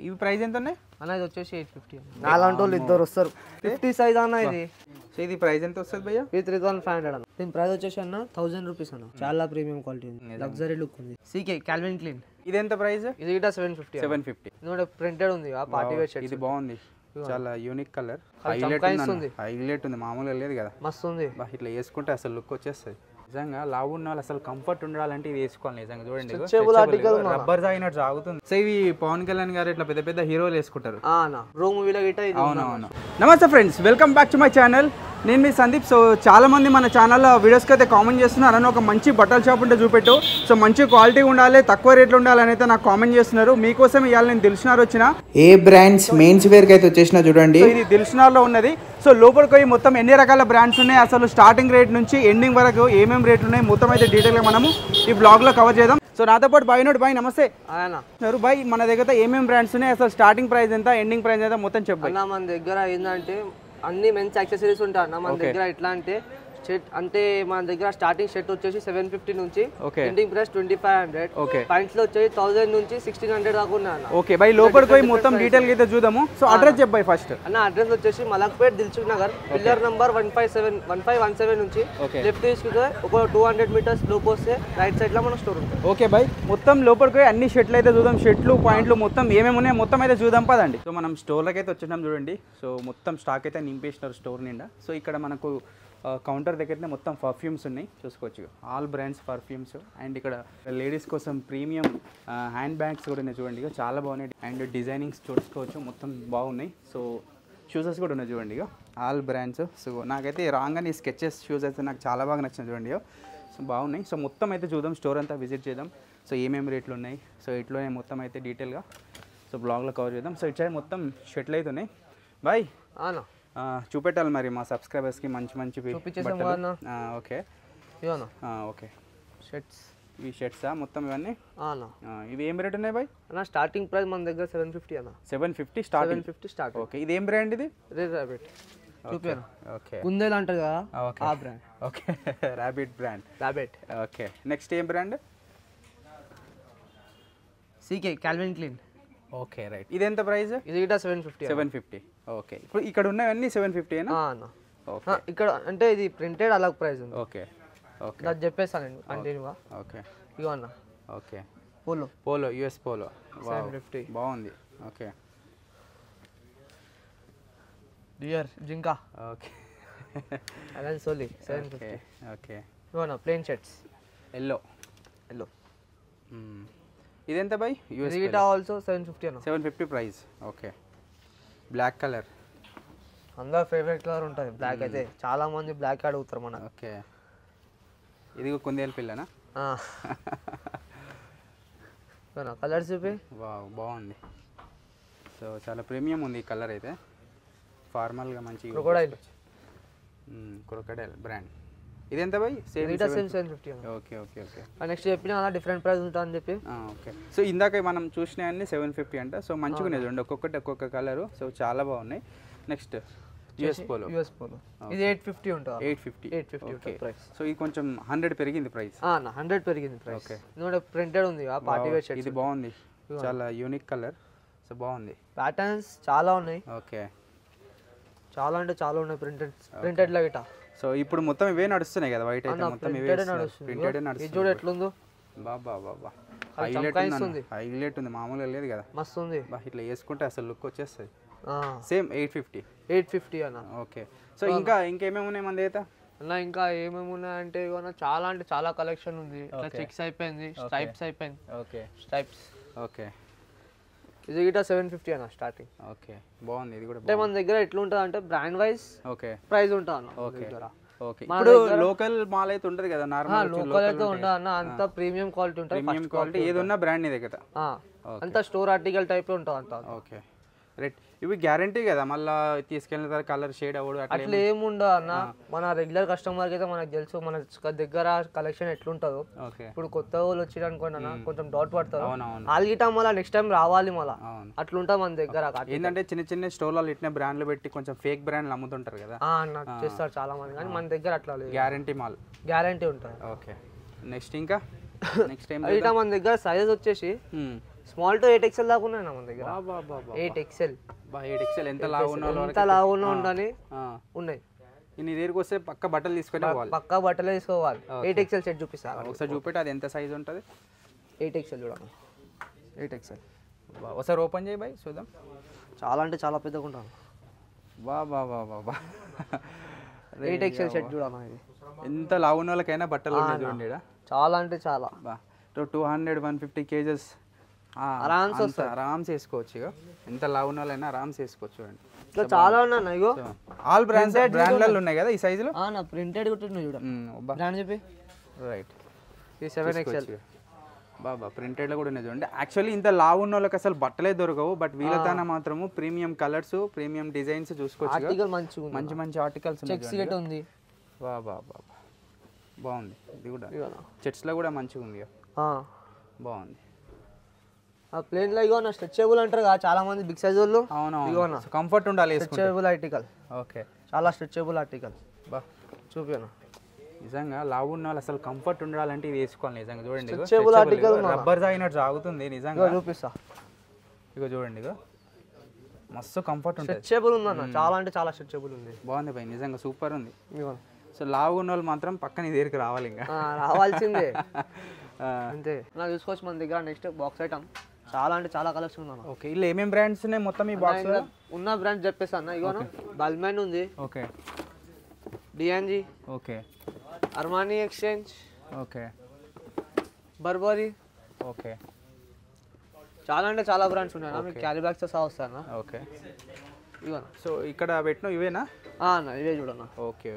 ఇవి ప్రైస్ ఎంత ఉన్నాయి అన్న? ఇది వచ్చేసి 850 నాలాంటి వాళ్ళు ఇద్దరు వస్తారు 50 సైజ్ అన్న ఇది. సో ఇది ప్రైస్ ఎంత వస్తుంది భయ్యా? ఇది 3500 అన్న. దీని ప్రైస్ వచ్చేసి అన్న 1000 రూపీస్ అన్న. చాలా ప్రీమియం క్వాలిటీ ఉంది, లగ్జరీ లుక్ ఉంది. CK Calvin clean. ఇది ఎంత ప్రైస్? ఇది కూడా 750. ఇది ప్రింటెడ్ ఉంది, ఆ పార్టీ వేర్ షర్ట్. ఇది బాగుంది, చాలా యూనిక్ కలర్, హైలైట్ ఉంది, మామూలుగా లేదు కదా, మస్తు ఉంది. ఇట్లా వేసుకుంటే అసలు లుక్ వచ్చేస్తుంది. నిజంగా లావు ఉన్న వాళ్ళు అసలు కంఫర్ట్ ఉండాలంటే ఇది వేసుకోవాలి. నిజంగా చూడండి, రబ్బర్ తాగినట్టు సాగుతుంది. సో ఇవి పవన్ కళ్యాణ్ గారు ఇట్లా పెద్ద పెద్ద హీరోలు వేసుకుంటారు. అవునవును. నమస్తే friends, welcome back to my channel. నేను మీ సందీప్. సో చాలా మంది మన ఛానల్లో వీడియోస్కి అయితే కామెంట్ చేస్తున్నారు, అని ఒక మంచి బట్టల షాప్ ఉంటే చూపెట్టు, సో మంచి క్వాలిటీ ఉండాలి, తక్కువ రేట్లు ఉండాలని అయితే నాకు కామెంట్ చేస్తున్నారు. మీకోసం ఇవాళ నేను దిల్షునార్ వచ్చిన ఏ బ్రాండ్స్ మెయిన్స్ వేర్కి అయితే వచ్చేసిన చూడండి. ఇది దిల్షునార్లో ఉన్నది. సో లోపలికి పోయి మొత్తం ఎన్ని రకాల బ్రాండ్స్ ఉన్నాయి, అసలు స్టార్టింగ్ రేట్ నుంచి ఎండింగ్ వరకు ఏమేమి రేట్లు ఉన్నాయి మొత్తం అయితే డీటెయిల్గా మనము ఈ బ్లాగ్లో కవర్ చేద్దాం. సో నాతో పాటు బాయ్ నోడు. బాయ్ నమస్తే. బాయ్, మన దగ్గర ఏమేమి బ్రాండ్స్ ఉన్నాయి, అసలు స్టార్టింగ్ ప్రైస్ ఎంత, ఎండింగ్ ప్రైస్ ఎంత మొత్తం చెప్పండి. మన దగ్గర ఏంటంటే అన్ని మెన్స్ యాక్సెసరీస్ ఉంటాయి అన్న. మన దగ్గర ఎట్లా అంటే షర్ట్ అంటే మన దగ్గర స్టార్టింగ్ షర్ట్ వచ్చేసి 750 నుంచి ఎండింగ్ ప్రైస్ 2500. పాయింట్స్ లో వచ్చేసి 1000 నుంచి 1600 దాకా ఉన్నాయి అన్న. ఓకే బై, లోపలికి పోయి మొత్తం డీటెయిల్ అయితే చూద్దాము. సో అడ్రస్ చెప్పాయి ఫస్ట్ అన్న. అడ్రస్ వచ్చేసి మలక్పేట్ దిల్సుఖ్ నగర్, పిల్లర్ నంబర్ 1517 నుంచి లెఫ్ట్ తీసుకుంటే ఒక 200 మీటర్స్ లోపు వస్తే రైట్ సైడ్ లో మన స్టోర్ ఉంటుంది. ఓకే బై, మొత్తం లోపలికి పోయి అన్ని షర్ట్లు అయితే చూద్దాం, షర్ట్లు పాయింట్లు మొత్తం ఏమేమి ఉన్నాయి మొత్తం అయితే చూద్దాం పదండి. సో మనం స్టోర్లోకి అయితే వచ్చేసాం చూడండి. సో మొత్తం స్టాక్ అయితే నింపేసినారు స్టోర్ నిండా. సో ఇక్కడ మనకు కౌంటర్ దగ్గరనే మొత్తం పర్ఫ్యూమ్స్ ఉన్నాయి, చూసుకోవచ్చు, ఆల్ బ్రాండ్స్ పర్ఫ్యూమ్స్. అండ్ ఇక్కడ లేడీస్ కోసం ప్రీమియం హ్యాండ్ బ్యాగ్స్ కూడా ఉన్నాయి చూడండి, చాలా బాగున్నాయి. అండ్ డిజైనింగ్స్ చూసుకోవచ్చు, మొత్తం బాగున్నాయి. సో షూసెస్ కూడా ఉన్నాయి చూడండి, ఆల్ బ్రాండ్స్. సో నాకైతే రాగానే స్కెచెస్ షూస్ అయితే నాకు చాలా బాగా నచ్చింది చూడండి. సో బాగున్నాయి. సో మొత్తం అయితే చూద్దాం, స్టోర్ అంతా విజిట్ చేద్దాం. సో ఏమేమి రేట్లు ఉన్నాయి, సో ఇట్లోనే మొత్తం అయితే డీటెయిల్గా సో బ్లాగ్లో కవర్ చేద్దాం. సో ఇటు సైడ్ మొత్తం షర్ట్లు అయితే ఉన్నాయి. బాయ్ చూపెట్టాలి మరి మా సబ్స్క్రైబర్స్కి మంచి మంచి. ఓకే ఓకే, షర్ట్స్, ఇవి షర్ట్సా మొత్తం ఇవన్నీ? ఇవి ఏం రేట్ ఉన్నాయి బాయ్? అన్న స్టార్టింగ్ ప్రైస్ మన దగ్గర 750 అన్న. 750 స్టార్ట్. ఓకే, ఇది ఏం బ్రాండ్? ఇది ర్యాబిట్. ఓకే, కుందేలు అంటారు కదా, ఆ brand. Okay, rabbit brand. Rabbit. Okay, next ఏం brand? CK Calvin Klein. Okay right. ఇది ఎంత ప్రైస్? ఇది కూడా 750. ఓకే, ఇప్పుడు ఇక్కడ ఉన్నవన్నీ 750 అన్న. ఇక్కడ అంటే ఇది ప్రింటెడ్ అలాగ ప్రైస్ ఉంది. ఓకే ఓకే, అది చెప్పేస్తాను నేను కంటిన్యూగా. ఓకే, ఇగో అన్న. ఓకే, పోలో యుఎస్ పోలో 750 బాగుంది. ఓకే, డియర్ జింకా. Okay, Allen Solly 750. ఓకే, ఇగో అన్న ప్లెయిన్ షర్ట్స్ ఎల్లో. ఇది ఎంత బై? యుఎస్ ఇది ఆల్సో 750 అన్న. 750 ప్రైస్. ఓకే, బ్లాక్ కలర్ అందరూ ఫేవరెట్ కలర్ ఉంటుంది బ్లాక్. అయితే చాలా మంది బ్లాక్ అడుగుతారు మన. ఓకే, ఇది కుందేలు పిల్లనా? కలర్స్ చూపి. బాగుంది. సో చాలా ప్రీమియం ఉంది ఈ కలర్ అయితే, ఫార్మల్గా మంచి క్రొకడైల్ బ్రాండ్. ఇది ఎంత by? 750. Okay okay okay, next చెప్పిన అలా డిఫరెంట్ ప్రైస్ ఉంటుంది అని చెప్పి. ఓకే, సో ఇందాక మనం చూసినవన్నీ 750 అంట. సో మంచిగా ఉన్నాయి చూడండి, ఒక్కొక్క కలరు. సో చాలా బాగున్నాయి. Next US polo. ఇది 850 ఉంటుంది. 850 ప్రైస్. సో ఇది కొంచెం 100 పెరిగింది ప్రైస్. 100 పెరిగింది ప్రైస్. ఓకే, ఇది ప్రింటెడ్ ఉంది, ఆ పార్టీ వేర్ షర్ట్. ఇది బాగుంది, చాలా యూనిక్ కలర్. సో బాగుంది, ప్యాటర్న్స్ చాలా ఉన్నాయి. ఓకే, చాలా అంటే చాలా ఉన్నాయి ప్రింటెడ్ లా గిట. సో ఇప్పుడు మొత్తం ఇవే నడుస్తున్నాయి కదా, వైట్ అయితే మొత్తం ఇవే నడుస్తుంది. చూడు ఎట్లుందో బాబా, హైలైట్ ఉంది, మామూలుగా లేదు కదా, మస్తు ఉంది. ఇట్లా వేసుకుంటే అసలు లుక్ వచ్చేస్తుంది. సేమ్ 850 అన్న. ఓకే, సో ఇంకేమేమి ఉన్నాయి మన దగ్గర అన్న? ఇంకా ఏమేమి ఉన్నాయంటే చాలా అంటే చాలా కలెక్షన్ ఉంది. చెక్స్ అయిపోయింది, స్ట్రైప్స్ అయిపోయింది. Okay, stripes. ఓకే, ఇది గిట 750 అన్న స్టార్టింగ్. ఓకే, బాగుంది. ఇది కూడా అంటే మన దగ్గర ఎట్లుంటుంది అంటే బ్రాండ్ వైజ్ ప్రైస్ ఉంటుంది అన్న. ఓకే, ఇప్పుడు లోకల్ మాల్ అయితే ఉంటది కదా, నార్మల్ లోకల్ అయితే ఉండదు అన్న, అంత ప్రీమియం క్వాలిటీ ఉంటుంది. ప్రీమియం క్వాలిటీ ఏదన్నా బ్రాండ్ నీ దగ్గర అంత స్టోర్ ఆర్టికల్ టైప్ లో ఉంటుంది అంత. ఓకే రైట్, ఇవి గ్యారంటీ కదా, మళ్ళీ తీసుకెళ్ళిన తర్వాత కలర్ షేడ్ అవ్వడు అట్లా ఏముండదు అన్న. మన రెగ్యులర్ కస్టమర్కి అయితే మనకు తెలుసు మన దగ్గర కలెక్షన్ ఎట్లుంటుందో. ఇప్పుడు కొత్త వాళ్ళు వచ్చి అనుకోండి అన్న, కొంచెం డౌట్ పడతారు. వాళ్ళ మళ్ళీ నెక్స్ట్ టైం రావాలి మళ్ళీ, అట్లుంటా మన దగ్గర. ఏంటంటే చిన్న స్టోర్లలో ఇట్లా బ్రాండ్లు పెట్టి కొంచెం ఫేక్ బ్రాండ్లు అమ్ముతుంటారు కదా, చేస్తారు చాలా మంది. కానీ మన దగ్గర అట్లా లేదు, గ్యారంటీ మాల్, గ్యారంటీ ఉంటుంది. ఓకే, నెక్స్ట్ ఇంకా నెక్స్ట్ టైం మన దగ్గర సైజెస్ వచ్చేసి స్మాల్ టు 8XL దాకా ఉన్నాయి మన దగ్గర. 8XL 8XL ఎంత లావు ఎంత లావులో ఉండని ఉన్నాయి. నీ దగ్గరికి వస్తే పక్క బట్టలు తీసుకొని పక్కా బట్టలు తీసుకోవాలి. 8XL సెట్ చూపిస్తా ఒకసారి చూపెట్టి, అది ఎంత సైజ్ ఉంటుంది? 8XL చూడండి, 8XL. ఒకసారి ఓపెన్ చేయి బాయ్ చూద్దాం. చాలా అంటే చాలా పెద్దగా ఉంటాను. బా బా బా బా బా 8XL సెట్ చూడమ్మా, ఇది ఎంత లావు ఉన్న వాళ్ళకైనా బట్టలు ఉన్నాయి చూడండి. చాలా అంటే చాలా బా 200-150 kgs ఆరామ్స్ వేసుకోవచ్చు. ఇక ఎంత లావు ఉన్న వాళ్ళైనా ఆరామ్స్ వేసుకోవచ్చు. చూడండి ఇట్లా చాలా ఉన్నాయి. ఇగో ఆల్ బ్రాండ్లలో ఉన్నాయి కదా ఈ సైజులో. నా ప్రింటెడ్ కొట్టినాయి చూడ, బ్రాండ్ చెప్పి. రైట్, ఈ 7XL బాబా ప్రింటెడ్లో కూడా ఉన్నాయి చూడండి. యాక్చువల్లీ ఇంత లావు ఉన్న వాళ్ళకి అసలు బట్టలే దొరకవు, బట్ వీళ్ళతోనే మాత్రము ప్రీమియం కలర్స్, ప్రీమియం డిజైన్స్ చూసుకోవచ్చు. ఆర్టికల్ మంచి మంచి ఆర్టికల్స్ చెక్ సిగరెట్ ఉంది. బా బా బా బాగుంది. ఇది కూడా చెట్స్లో కూడా మంచిగా ఉంది. బాగుంది. ఆ ప్లేన్ లో ఇగో నా స్ట్రెచబుల్ అంటారు కదా చాలా మంది బిగ్ సైజ్ వాళ్ళు. అవును, కంఫర్ట్ ఉండాలి. Stretchable article. ఓకే, చాలా స్ట్రెచబుల్ ఆర్టికల్. బా చూపినా నిజంగా లావు ఉన్న వాళ్ళు అసలు కంఫర్ట్ ఉండాలంటే ఇది వేసుకోవాలి. నిజంగా చూడండి, స్ట్రెచబుల్ ఆర్టికల్ రబ్బర్ తాగినట్టు సాగుతుంది నిజంగా. చూపిస్తా, ఇగో చూడండి, ఇగో మస్తు కంఫర్ట్ ఉంటుంది. స్ట్రెచబుల్ ఉందన్న, చాలా అంటే చాలా స్ట్రెచబుల్ ఉంది. బాగుంది భయ్, నిజంగా సూపర్ ఉంది. సో లావు ఉన్న వాళ్ళు మాత్రం పక్కన నీ దగ్గరికి రావాలి, ఇంకా రావాల్సిందే అంతే. నాకు చూసుకోవచ్చు మన దగ్గర. నెక్స్ట్ బాక్స్ ఐటమ్ చాలా అంటే చాలా కలెక్షన్ ఉందన్న. ఓకే, ఇలా ఏమేం బ్రాండ్స్ ఉన్నాయి మొత్తం ఈ బాక్స్ లో? ఉన్న బ్రాండ్ చెప్పేస్తా అన్న. ఇగో బల్మెన్ ఉంది, okay, DNG, okay, Armani Exchange, okay, Burberry, okay, చాలా అంటే చాలా బ్రాండ్స్ ఉన్నాయి. మీకు క్యారీ బ్యాగ్స్ తో సహా వస్తాయన్న. ఓకే, ఇవో సో ఇక్కడ పెట్టిన ఇవేనా? అన్న ఇవే చూడన్న. ఓకే,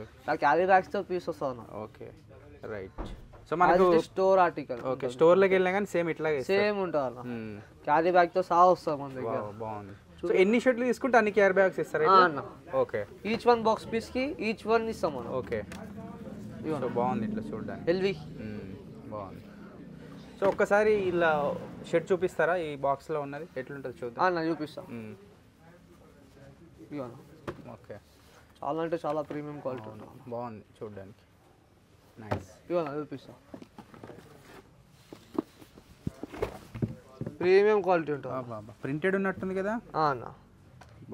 క్యారీ బ్యాగ్స్ తో పీస్ వస్తుంది అన్న. Okay, right. సో మనకు స్టోర్ ఆర్టికల్. ఓకే, స్టోర్ లోకి వెళ్ళినా కానీ సేమ్ ఇట్లాగే సేమ్ ఉంటుంది అన్న. క్యారీ బ్యాగ్ తో సహా వస్తుంది మన దగ్గర. బాగుంది. సో ఎన్ని షర్ట్లు తీసుకుంటే అన్ని క్యారీ బ్యాగ్స్ ఇస్తారా అన్న? Okay, each one box piece కి ఈచ్ వన్ ఇస్తాం మనం. ఓకే, సో బాగుంది ఇట్లా చూడడానికి. ఎల్వి బాగుంది. సో ఒక్కసారి ఇలా షర్ట్ చూపిస్తారా ఈ బాక్స్ లో ఉన్నది ఎట్లుంటుంది చూద్దాం. అన్న చూపిస్తా. ఓకే, చాలా అంటే చాలా ప్రీమియం క్వాలిటీ ఉంటుంది. బాగుంది చూడడానికి, నైస్. ఇవన్న చూపిస్తా, ప్రీమియం క్వాలిటీ ఉంటుంది. ప్రింటెడ్ ఉన్నట్టుంది కదా అన్న.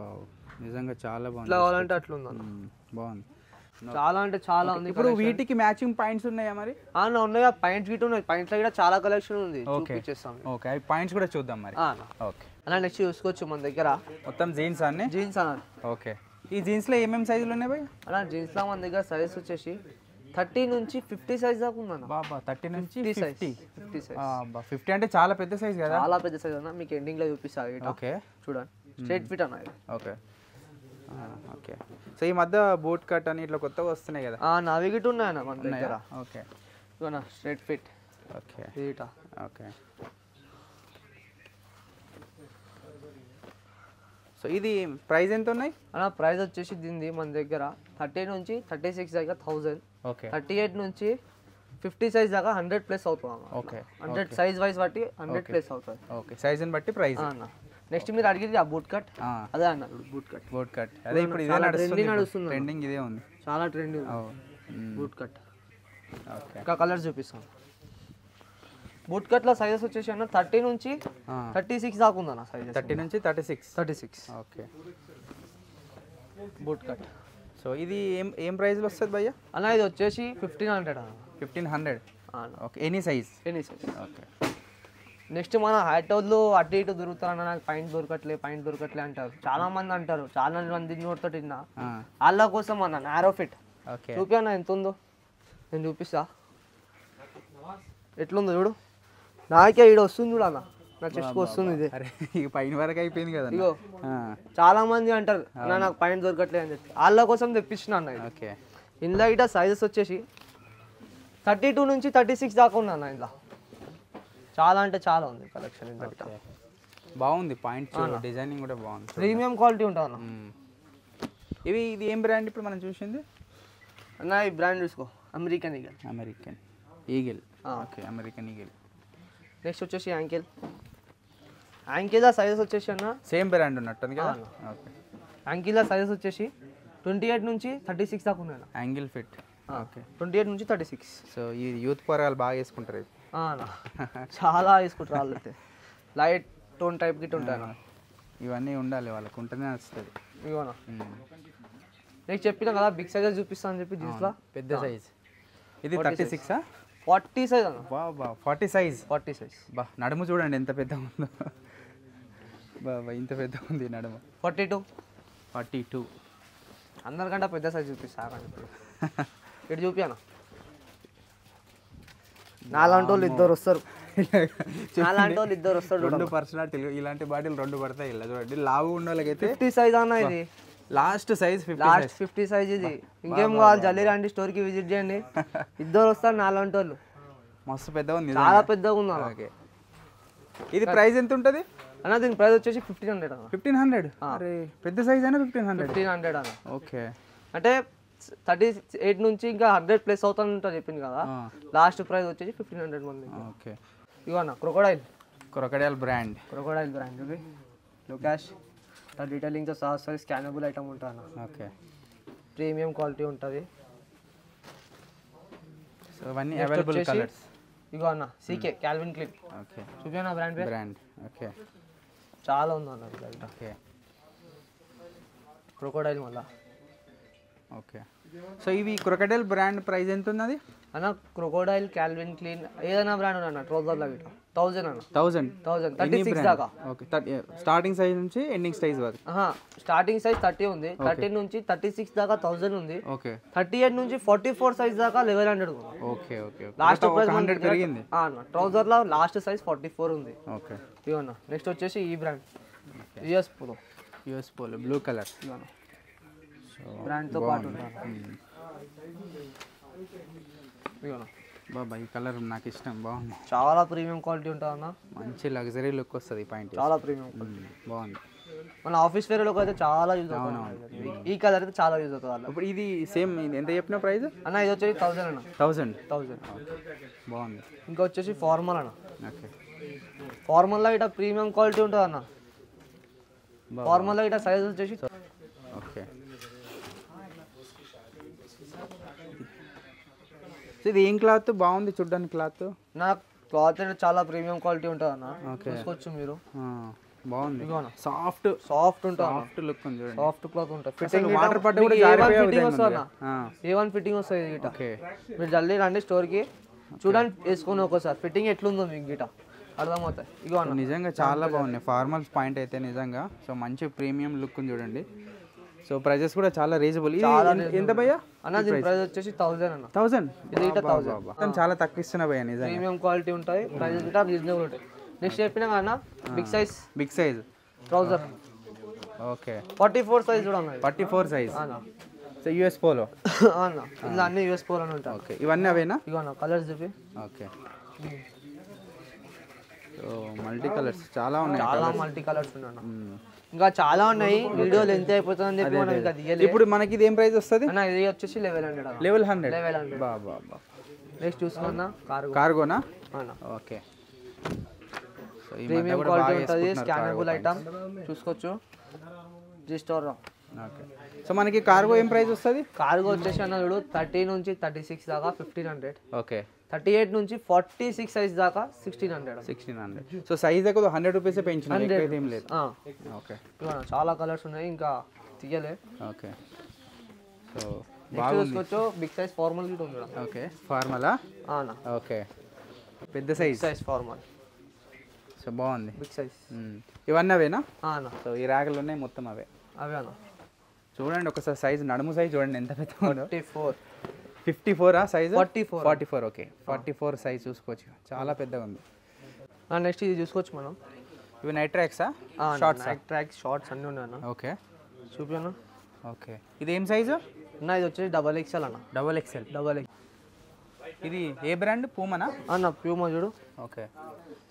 బాగు, నిజంగా చాలా బాగుంది. ఇట్లా కావాలంటే అట్లా ఉందన్న. బాగుంది, చాలా అంటే చాలా ఉంది. ఇప్పుడు వీటికి మ్యాచింగ్ పాయింట్స్ ఉన్నాయా మరి? అన్న ఉన్నాయి, పాయింట్స్ గిట్ ఉన్నాయి. పాయింట్స్ లో కూడా చాలా కలెక్షన్ ఉంది, చూపించేస్తాం. ఓకే, అవి పాయింట్స్ కూడా చూద్దాం మరి. ఓకే అన్న, నెక్స్ట్ చూసుకోవచ్చు మన దగ్గర మొత్తం జీన్స్ అన్ని. జీన్స్ అన్న. ఓకే, ఈ జీన్స్ లో ఏమేమి సైజులు ఉన్నాయి భయ్? అన్న జీన్స్ లో మన దగ్గర సైజ్ వచ్చేసి 30 నుంచి 50 సైజ్ దాకా ఉందన్న. బాబా 30 నుంచి 50 సైజ్. 50 అంటే చాలా పెద్ద సైజ్ కదా. చాలా పెద్ద సైజ్ అన్న. మీకు ఎండింగ్ లో చూపిస్తా. ఓకే, చూడండి, స్ట్రైట్ ఫిట్ అన్న. Okay, okay. సో ఈ మధ్య బూట్ కట్ అని ఇట్లా కొత్తగా వస్తున్నాయి కదా. అవి గిట్ ఉన్నాయన్న మన దగ్గర. ఓకే, ఇవన్న స్ట్రైట్ ఫిట్. ఓకే, ఇటా. ఓకే. సో ఇది ప్రైస్ ఎంత ఉన్నాయి అన్న? ప్రైస్ వచ్చేసి దీనిది మన దగ్గర 30 నుంచి 36 దాకా 1000. ఓకే, 38 నుంచి 50 సైజ్ దాకా 100 ప్లస్ అవుతుంది అన్న. ఓకే, 100 సైజ్ వైజ్ బట్టి 100 ప్లస్ అవుతుంది. ఓకే, సైజ్ని బట్టి ప్రైస్ అన్న. నెక్స్ట్ మీరు అడిగేది ఆ బూట్ కట్. అదే అన్న, బూట్ కట్. అదే ఇప్పుడు ఇదే నడుస్తుంది. ట్రెండింగ్ ఇదే ఉంది, చాలా ట్రెండింగ్ బూట్ కట్. ఓకే, ఇంకా కలర్స్ చూపిస్తాను. బూట్ కట్ లో సైజెస్ వచ్చేసి అన్న 30 నుంచి 36 దాకా ఉందన్న సైజెస్. 30 నుంచి 36. Okay, boot cut. సో ఇది ఏం ప్రైస్లో వస్తుంది భయ్యా? అన్న ఇది వచ్చేసి 1500 అన్న. 1500. Okay, any size. Okay. Next మన హైటోళ్ళు అటు ఇటు దొరుకుతారన్న, నాకు పాయింట్ దొరకట్లే అంటారు. చాలా మంది అంటారు, చాలా మంది నోటితో తిన్నా. వాళ్ళ కోసం అన్న నారో ఫిట్. ఓకే, చూపి అన్న ఎంత ఉందో, నేను చూపిస్తా. ఎట్లుందో చూడు. నాకే ఈడ వస్తుంది చూడు అన్న, నా చెస్ట్కి వస్తుంది ఇది. ఇక పైన వరకు అయిపోయింది కదా. ఇగో చాలా మంది అంటారు అన్న నాకు పాయింట్ దొరకట్లేదు అని చెప్పి, వాళ్ళ కోసం తెప్పించిన అన్న. ఓకే, ఇందులో ఇట సైజెస్ వచ్చేసి 32 నుంచి 36 దాకా ఉంది అన్న. ఇందులో చాలా అంటే చాలా ఉంది కలెక్షన్. ఇంత బాగుంది, పాయింట్ డిజైనింగ్ కూడా బాగుంది, ప్రీమియం క్వాలిటీ ఉంటుంది అన్న. ఇది ఏం బ్రాండ్ ఇప్పుడు మనం చూసింది అన్న? ఈ బ్రాండ్ చూసుకో, American eagle. Okay, American eagle. Next వచ్చేసి యాంకిల్. యాంకిల్ సైజెస్ వచ్చేసి అన్న సేమ్ బ్రాండ్ ఉన్నట్టుంది కదా. ఓకే, యాంకిల్ సైజెస్ వచ్చేసి 28 నుంచి 36 దాకా ఉన్నాయి. Angle fit. ఓకే, 28 నుంచి 36. సో ఈ యూత్ పోరాలు బాగా వేసుకుంటారు ఇది. చాలా వేసుకుంటారు వాళ్ళైతే. లైట్ టోన్ టైప్ గిట్ ఉంటాయి అన్న. ఇవన్నీ ఉండాలి వాళ్ళకి, ఉంటేనే వస్తుంది. ఇవన్నా నీకు చెప్పిన కదా బిగ్ సైజెస్ చూపిస్తాను అని చెప్పి జీన్స్లో. పెద్ద సైజ్ ఇది 36 40 సైజ్ అన్న. బా 40 సైజ్. 40 సైజ్. బా నడుము చూడండి ఎంత పెద్దగా ఉందో. బా ఇంత పెద్దగా ఉంది నడుము. 42 అందరికంటే పెద్ద సైజ్ చూపిస్తా ఇప్పుడు. ఇటు చూపియాను. నాలాంటి వాళ్ళు ఇద్దరు వస్తారు. నాలాంటి వాళ్ళు ఇద్దరు వస్తారు. 2 పర్సనాలిటీలు ఇలాంటి బాటిల్ 2 పడతాయి ఇలా చూడండి. లావు ఉన్న వాళ్ళకైతే 50 సైజ్ అన్న. ఇది లాస్ట్ సైజ్ 50 సైజ్. ఇది ఇంకేం కావాలి జల్లి రండి స్టోర్కి విజిట్ చేయండి. ఇద్దరు వస్తారు నాలాంటి వాళ్ళు. మస్తు పెద్దగా ఉంది, చాలా పెద్దగా ఉన్నారు. ఓకే ఇది ప్రైస్ ఎంత ఉంటుంది అన్న? దీని ప్రైస్ వచ్చేసి 1500 అన్న. 1500. అరే పెద్ద సైజ్ అయినా 1500 అన్న. ఓకే అంటే 38 నుంచి ఇంకా 100 ప్లస్ అవుతాను ఉంటుంది చెప్పింది కదా. లాస్ట్ ప్రైస్ వచ్చేసి 1500 మంది. ఓకే ఇవన్న క్రొకోడైల్ బ్రాండ్. ఇది లో క్యాష్ డీటెయిలింగ్తో సహా వస్తుంది. స్కానబుల్ ఐటమ్ ఉంటుంది అన్న. ఓకే ప్రీమియం క్వాలిటీ ఉంటుంది. సో ఇవన్నీ అవైలబుల్ కలర్స్. ఇగో అన్న సీకే క్యాల్విన్ క్లీన్. ఓకే చూపినా బ్రాండ్. ఓకే చాలా ఉంది అన్న. ఓకే క్రొకోడైల్ మళ్ళా. ఓకే సో ఇవి క్రొకోడైల్ బ్రాండ్ ప్రైస్ ఎంత ఉన్నది అన్న? క్రొకోడైల్ క్యాల్విన్ క్లీన్ ఏదైనా బ్రాండ్ అన్న. ట్రౌజర్లో గిట్ట 1000 అన్న. 1000 36 దాకా. ఓకే స్టార్టింగ్ సైజ్ నుంచి ఎండింగ్ సైజ్ వరకు. స్టార్టింగ్ సైజ్ 30 ఉంది. 30 నుంచి 36 దాకా 1000 ఉంది. ఓకే 38 నుంచి 44 సైజ్ దాకా 1100 ఉంది. ఓకే ఓకే లాస్ట్ ప్రైస్ 100 పెరిగింది. ట్రౌజర్లో లాస్ట్ సైజ్ 44 ఉంది. ఓకే ఇవన్న నెక్స్ట్ వచ్చేసి ఈ brand US Polo blue colour. ఇవన్న బ్రాండ్తో పాటు బాబా ఈ కలర్ నాకు ఇష్టం, బాగుంది. చాలా ప్రీమియం క్వాలిటీ ఉంటుంది అన్న. మంచి లగ్జరీ లుక్ వస్తుంది పాయింట్. చాలా ప్రీమియం బాగుంది. మన ఆఫీస్ వేర్లోకి అయితే చాలా యూజ్ అవుతుంది. ఈ కలర్ అయితే చాలా యూజ్ అవుతుంది. ఇప్పుడు ఇది సేమ్ ఎంత చెప్పిన ప్రైస్ అన్న? ఇది వచ్చేసి 1000 అన్న. 1000 బాగుంది. ఇంకా వచ్చేసి ఫార్మల్ అన్న. ఓకే ఫార్మల్లో ఇట్లా ప్రీమియం క్వాలిటీ ఉంటుంది అన్న. ఫార్మల్లో ఇట్లా సైజ్ వచ్చేసి ఓకే. ఇది ఏం క్లాత్ బాగుంది చూడడానికి? క్లాత్ నాకు క్లాత్ అయితే చాలా ప్రీమియం క్వాలిటీ ఉంటుంది అన్న. చూసుకోవచ్చు మీరు. బాగుంది. సాఫ్ట్ ఉంటుంది. సాఫ్ట్ లుక్ ఉంది చూడండి. సాఫ్ట్ క్లాత్ ఉంటుంది. ఫిట్టింగ్ వాటర్ పట్ట కూడా జారిపోయే ఫిట్టింగ్ వస్తుంది అన్న. A1 ఫిట్టింగ్ వస్తుంది గిట. మీరు జల్దీ రండి స్టోర్కి చూడండి, వేసుకొని ఒకసారి ఫిట్టింగ్ ఎట్లుందో మీకు గిట అర్థమవుతాయి. ఇగో అన్న నిజంగా చాలా బాగున్నాయి ఫార్మల్స్ పాయింట్ అయితే నిజంగా. సో మంచి ప్రీమియం లుక్ ఉంది చూడండి. సో ప్రైజెస్ కూడా చాలా రీజనబుల్. ఎంత భయ్యా అన్న? దీని ప్రైస్ వచ్చేసి 1000 అన్న. 1000 ఇది ఇట 1000 చాలా తక్కువ ఇస్తున్నా భయ్యా నిజంగా. ప్రీమియం క్వాలిటీ ఉంటుంది. ప్రైజెస్ కూడా రీజనబుల్ ఉంటాయి. నెక్స్ట్ చెప్పినా అన్న big size trouser. Okay 44 size చూడండి. 44 సైజ్ సో యూఎస్ పోలో అన్న. ఇలా అన్ని యూఎస్ పోలో ఉంటాయి. ఓకే ఇవన్నీ అవేనా? ఇగో అన్న కలర్స్ చెప్పి. ఓకే సో మల్టీ కలర్స్ చాలా ఉన్నాయి. చాలా మల్టీ కలర్స్ ఉన్నాయి. ఇంకా చాలా ఉన్నాయి. వీడియోలు ఎంత అయిపోతుందని చెప్పి మనం ఇంకా దిగలేదు. ఇప్పుడు మనకి ఇది ఏం ప్రైస్ వస్తుంది అన్న? ఇది వచ్చేసి 1100. లెవెల్ 100. బాబా నెక్స్ట్ చూసుకున్నా కార్గోనా? ఓకే ప్రీమియం క్వాలిటీ ఉంటుంది. స్కానబుల్ ఐటమ్ చూసుకోవచ్చు. G store. ఓకే సో మనకి కార్గో ఏం ప్రైస్ వస్తుంది? కార్గో వచ్చేసి అన్న చూడు 30 నుంచి 36 దాకా 1500. ఓకే 38 నుంచి 46 సైజ్ దాకా 1600. సో సైజ్ దగ్గర 100 రూపీస్ పెంచిన ఏం లేదు. ఓకే చాలా కలర్స్ ఉన్నాయి ఇంకా తీయలే. ఓకే సో బాగా చూసుకోవచ్చు. బిగ్ సైజ్ ఫార్మల్ గిట్ ఉంది. ఓకే ఫార్మలా? ఓకే పెద్ద సైజ్ ఫార్మల్. సో బాగుంది బిగ్ సైజ్. ఇవన్నీ అవేనా? అన్న సో ఈ ర్యాకులు ఉన్నాయి మొత్తం అవే అన్న. చూడండి ఒకసారి సైజ్, నడుము సైజ్ చూడండి ఎంత పెద్దగా ఉందో. 54 సైజ్? 44. ఓకే 44 సైజ్ చూసుకోవచ్చు, చాలా పెద్దగా ఉంది. నెక్స్ట్ ఇది చూసుకోవచ్చు మనం. ఇవి నైట్ ట్రాక్సా? నైట్ ట్రాక్స్ షార్ట్స్ అన్నీ ఉన్నాయి అన్న. ఓకే చూపినా. ఓకే ఇది ఏం సైజు అన్న? ఇది వచ్చేసి XXL అన్న. XXL. ఇది ఏ బ్రాండ్? పూమానా అన్న? ప్యూమా చూడు. ఓకే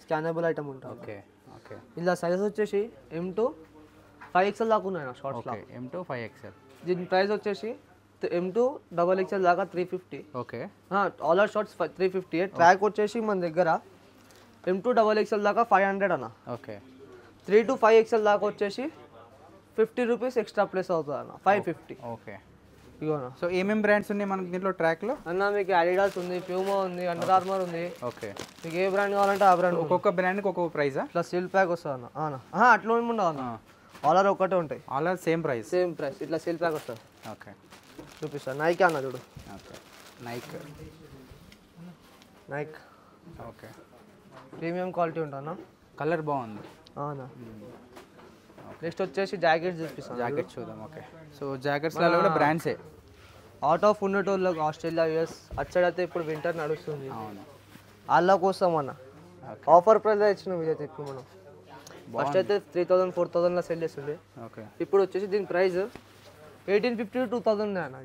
స్కానబుల్ ఐటమ్ ఉంటుంది. ఓకే ఓకే ఇలా సైజ్ వచ్చేసి M2 5XL దాకా ఉన్నాయి అన్న షార్ట్స్. M2 5XL. దీని ప్రైస్ వచ్చేసి M2 XXL దాకా 350. Okay all are shorts 350. Track వచ్చేసి మన దగ్గర M2 XXL దాకా 500 అన్న. ఓకే 3 to 5XL దాకా వచ్చేసి 50 రూపీస్ ఎక్స్ట్రా ప్లస్ అవుతుంది అన్న. 550. ఓకే ఇగోనా. సో ఏమేమి బ్రాండ్స్ ఉన్నాయి మనకి దీంట్లో ట్రాక్లో? అన్న మీకు అడిడాస్ ఉంది, ప్యూమా ఉంది, అండర్ ఆర్మర్ ఉంది. ఓకే. మీకు ఏ బ్రాండ్ కావాలంటే ఆ బ్రాండ్. ఒక్కొక్క బ్రాండ్కి ఒక్కొక్క ప్రైజా? ఇట్లా సీల్ ప్యాక్ వస్తుంది అన్న. అట్లా ఉండవు అన్న, ఆలర్ ఒకటే ఉంటాయి. ఆలర్ సేమ్ ప్రైస్? Same price. ఇట్లా సీల్ ప్యాక్ వస్తుంది. ఓకే చూపిస్తాను. నైక్ అన్న చూడు. Okay Nike. Nike okay. Premium quality ఉంటుందన్న. కలర్ బాగుంది. అవునా. నెక్స్ట్ వచ్చేసి జాకెట్స్ చూపిస్తాను. జాకెట్స్ చూద్దాం. ఓకే. సో జాకెట్స్లలో కూడా బ్రాండ్సే. అవుట్ ఆఫ్ ఉన్నటోళ్ళకి ఆస్ట్రేలియా, యూఎస్ అచ్చడి అయితే ఇప్పుడు వింటర్ నడుస్తుంది. అవును. వాళ్ళ కోసం అన్న ఆఫర్ ప్రైస్ ఇచ్చినాం ఇదైతే. ఇప్పుడు మనం ఫస్ట్ అయితే 3000 4000 సెల్ చేస్తుండే. ఓకే. ఇప్పుడు వచ్చేసి దీని ప్రైస్ 1850 to 2000 అన్న.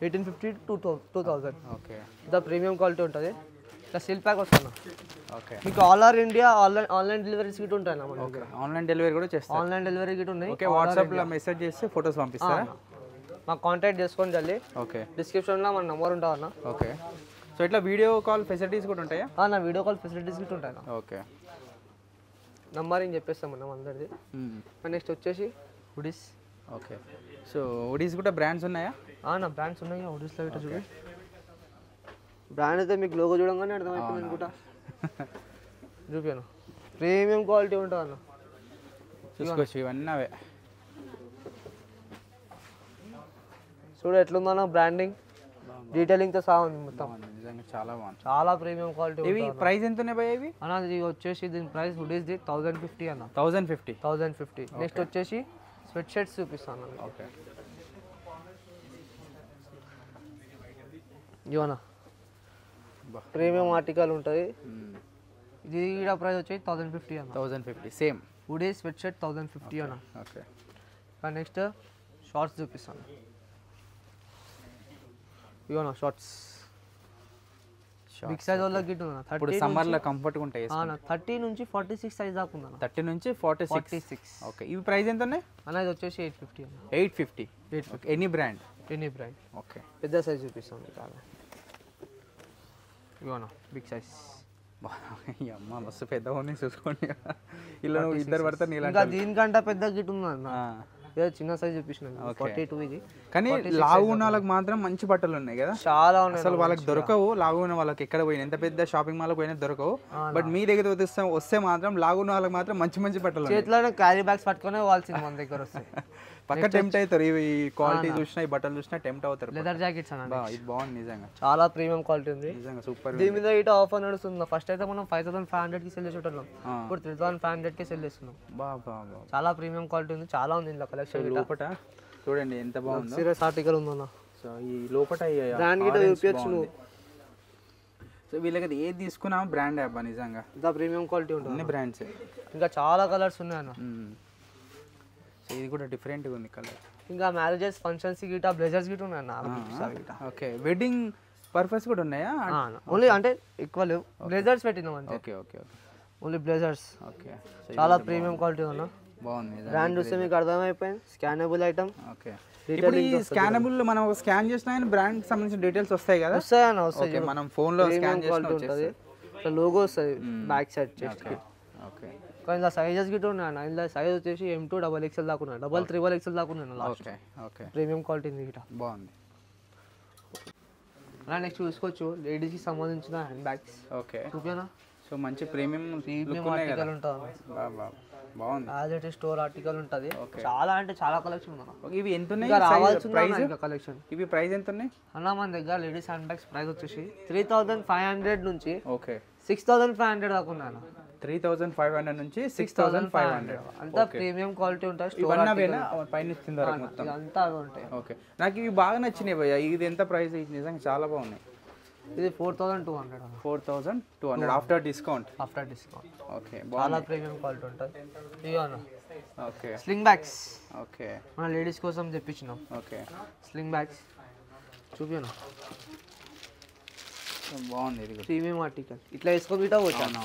1850 to 2000. Okay. The premium quality ఉంటుంది. ఇట్లా సీల్ ప్యాక్ వస్తుంది. ఓకే. మీకు all over India online deliveries Git ఉంటాయి అన్న. ఓకే. ఆన్లైన్ డెలివరీ కూడా చేస్తాం. ఆన్లైన్ డెలివరీ గిట్ ఉన్నాయి. ఓకే. వాట్సాప్లో మెసేజ్ చేసి ఫొటోస్ పంపిస్తారా? మాకు కాంటాక్ట్ చేసుకొని జల్లి. ఓకే. డిస్క్రిప్షన్లో మన నెంబర్ ఉంటుంది అన్న. ఓకే. సో ఇట్లా వీడియో కాల్ ఫెసిలిటీస్ కూడా ఉంటాయా? నా వీడియో కాల్ ఫెసిలిటీస్ గిట్ ఉంటాయి అన్న. ఓకే. నంబర్ ఏం చెప్పేస్తాం మనం అందరిది. నెక్స్ట్ వచ్చేసి హుడీస్. ఓకే. సో హుడీస్ కూడా బ్రాండ్స్ ఉన్నాయా? నా బ్రాండ్స్ ఉన్నాయి. హుడీస్లో ఇట్లా చూడు. బ్రాండ్ అయితే మీకు లోగో చూడంగానే అర్థమవుతుంది అనుకుంటా. చూపాను. ప్రీమియం క్వాలిటీ ఉంటుంది అన్న. చూసుకోవచ్చు. ఇవన్నీ అవే. చూడు ఎట్లుందన్న బ్రాండింగ్, డీటెయిలింగ్తో సహా ఉంది మొత్తం. నిజంగా చాలా బాగుంది. చాలా ప్రీమియం క్వాలిటీ. ఇవి ప్రైస్ ఎంత ఉన్నాయి భయ్యా ఇవి? అన్న ఇది వచ్చేసి దీని ప్రైస్ హుడీస్ది 1050 అన్న. 1050. నెక్స్ట్ వచ్చేసి స్వెట్ షర్ట్స్ చూపిస్తాను. ఓకే. ఇవన్నా ప్రీమియం ఆర్టికల్ ఉంటుంది. ఇది కూడా ప్రైస్ వచ్చి 1050 అన్న. 1050 సేమ్. హుడీ స్వెట్ షర్ట్ 1050 అన్న. ఓకే. నెక్స్ట్ షార్ట్స్ చూపిస్తాను. ఇవన్నా షార్ట్స్ బిగ్ సైజ్ వాళ్ళకి గిట్ ఉంది. ఇప్పుడు సమ్మర్లో కంఫర్ట్గా ఉంటాయి. 30 నుంచి 46 సైజ్ దాకా ఉంది. 30 నుంచి 46. ఓకే. ఇవి ప్రైస్ ఎంత ఉన్నాయి అన్న? ఇది వచ్చేసి 850 అన్న. 850. Any brand? Any brand. Okay. పెద్ద సైజ్ చూపిస్తాను చాలా. ఇవన్నా బిగ్ సైజ్. అమ్మ మస్తు పెద్దగా ఉన్నాయి చూసుకోండి. ఇలా ఇద్దరు పడతారు. ఇంకా దీనికంటే పెద్ద గిట్ ఉంది అన్న. చిన్న సైజ్ చూపించినాను. 42 ఇది. కానీ లావు ఉన్న వాళ్ళకి మాత్రం మంచి బట్టలు ఉన్నాయి కదా. చాలా ఉన్నాయి. అసలు వాళ్ళకి దొరకవు. లావు ఉన్న వాళ్ళకి ఎక్కడ పోయినా, ఎంత పెద్ద షాపింగ్ మాల్ పోయినా దొరకవు. బట్ మీ దగ్గర వస్తే మాత్రం లావు ఉన్న వాళ్ళకి మాత్రం మంచి మంచి బట్టలు. చేతిలోనే క్యారీ బ్యాగ్స్ పట్టుకునే వాళ్ళసింది మన దగ్గర వస్తే. పక్క టెంప్ట్ అవుతారు. ఈ క్వాలిటీ చూసినా, ఈ బట్టలు చూసినా టెంప్ట్ అవుతారు. లెదర్ జాకెట్స్ అన్న. ఇది బాగుంది నిజంగా. చాలా ప్రీమియం క్వాలిటీ ఉంది. నిజంగా సూపర్. దీని మీద ఇటు ఆఫర్ నడుస్తుంది. ఫస్ట్ అయితే మనం 5500 కి సెల్ చేసేటోళ్ళం. ఇప్పుడు 3500 కి సెల్ చేస్తున్నాం. చాలా ప్రీమియం క్వాలిటీ ఉంది. చాలా ఉంది ఇందులో కలెక్షన్. లోపట చూడండి ఎంత బాగుంది. సీరియస్ ఆర్టికల్ ఉందన్న. సో ఈ లోపట బ్రాండ్ గిట్ట చూపించచ్చు నువ్వు. సో వీళ్ళకి ఏది తీసుకున్నా బ్రాండ్ అబ్బా నిజంగా. ఇంత ప్రీమియం క్వాలిటీ ఉంటుంది. అన్ని బ్రాండ్స్. ఇంకా చాలా కలర్స్ ఉన్నాయి అన్న. సో ఇది కూడా డిఫరెంట్గా ఉంది కలర్. ఇంకా మ్యారేజెస్, ఫంక్షన్స్ గిట్ట బ్లేజర్స్ గిట్ట ఉన్నాయి అన్న. ఓకే. వెడ్డింగ్ పర్పస్ కూడా ఉన్నాయా? ఓన్లీ అంటే ఎక్కువ లేవు. బ్లేజర్స్ పెట్టినాం అంతే. Okay. Okay. Only blazers. Okay. చాలా ప్రీమియం క్వాలిటీ అన్న. బాగుంది. బ్రాండ్ చూస్తే మీకు అర్థమైపోయింది. Scannable item. ఓకే. ఇప్పుడు ఈ స్కానబుల్ మనం స్కాన్ చేసినా బ్రాండ్ సంబంధించిన డీటెయిల్స్ వస్తాయి కదా? వస్తాయన్న. వస్తాయి. మనం ఫోన్లో స్కాన్ చేసినా ఉంటుంది. లోగో వస్తుంది బ్యాక్ సైడ్ చెస్ట్ కి. ఓకే. కానీ ఇలా సైజెస్ గిట్ట ఉన్నాయి అన్న. ఇలా సైజ్ వచ్చేసి M2 XXL దాకా ఉన్నాయి. డబల్ 3 XXL దాకా ఉన్నాయి last. Okay. Okay. Premium quality గిట్ట బాగుంది. అలా నెక్స్ట్ చూసుకోవచ్చు లేడీస్కి సంబంధించిన హ్యాండ్ బ్యాగ్స్. ఓకే. చూపినా. సో మంచి ప్రీమియం ఆర్టికల్ ఉంటుంది. బాగుంది. As it is store article ఉంటుంది. చాలా అంటే చాలా కలెక్షన్ ఉంది. ఇవి ఎంత ఉన్నాయి రావాల్సిన కలెక్షన్? ఇవి ప్రైస్ ఎంత ఉన్నాయి అన్న? మన దగ్గర లేడీస్ హ్యాండ్ బ్యాగ్స్ ప్రైస్ వచ్చేసి 3500 నుంచి ఓకే 6500 దాకా ఉన్నాయి అన్న. 3500 నుంచి 6500 అంతా ప్రీమియం క్వాలిటీ ఉంటుంది. పైన మొత్తం అంతా అవి ఉంటాయి. ఓకే. నాకు ఇవి బాగా నచ్చినాయి భయ్యా. ఇది ఎంత ప్రైస్? నిజంగా చాలా బాగున్నాయి. ఇది 4200. 4200 ఆఫ్టర్ డిస్కౌంట్. ఓకే. చాలా ప్రీమియం క్వాలిటీ ఉంటుంది. ఇవి అన్న. ఓకే. Sling bags. ఓకే. మన లేడీస్ కోసం తెప్పించినాం. ఓకే. స్లింగ్ బ్యాగ్స్ చూపినా. బాగుంది. ఇది ప్రీమియం ఆర్టికల్. ఇట్లా వేసుకోబిటా వచ్చాను.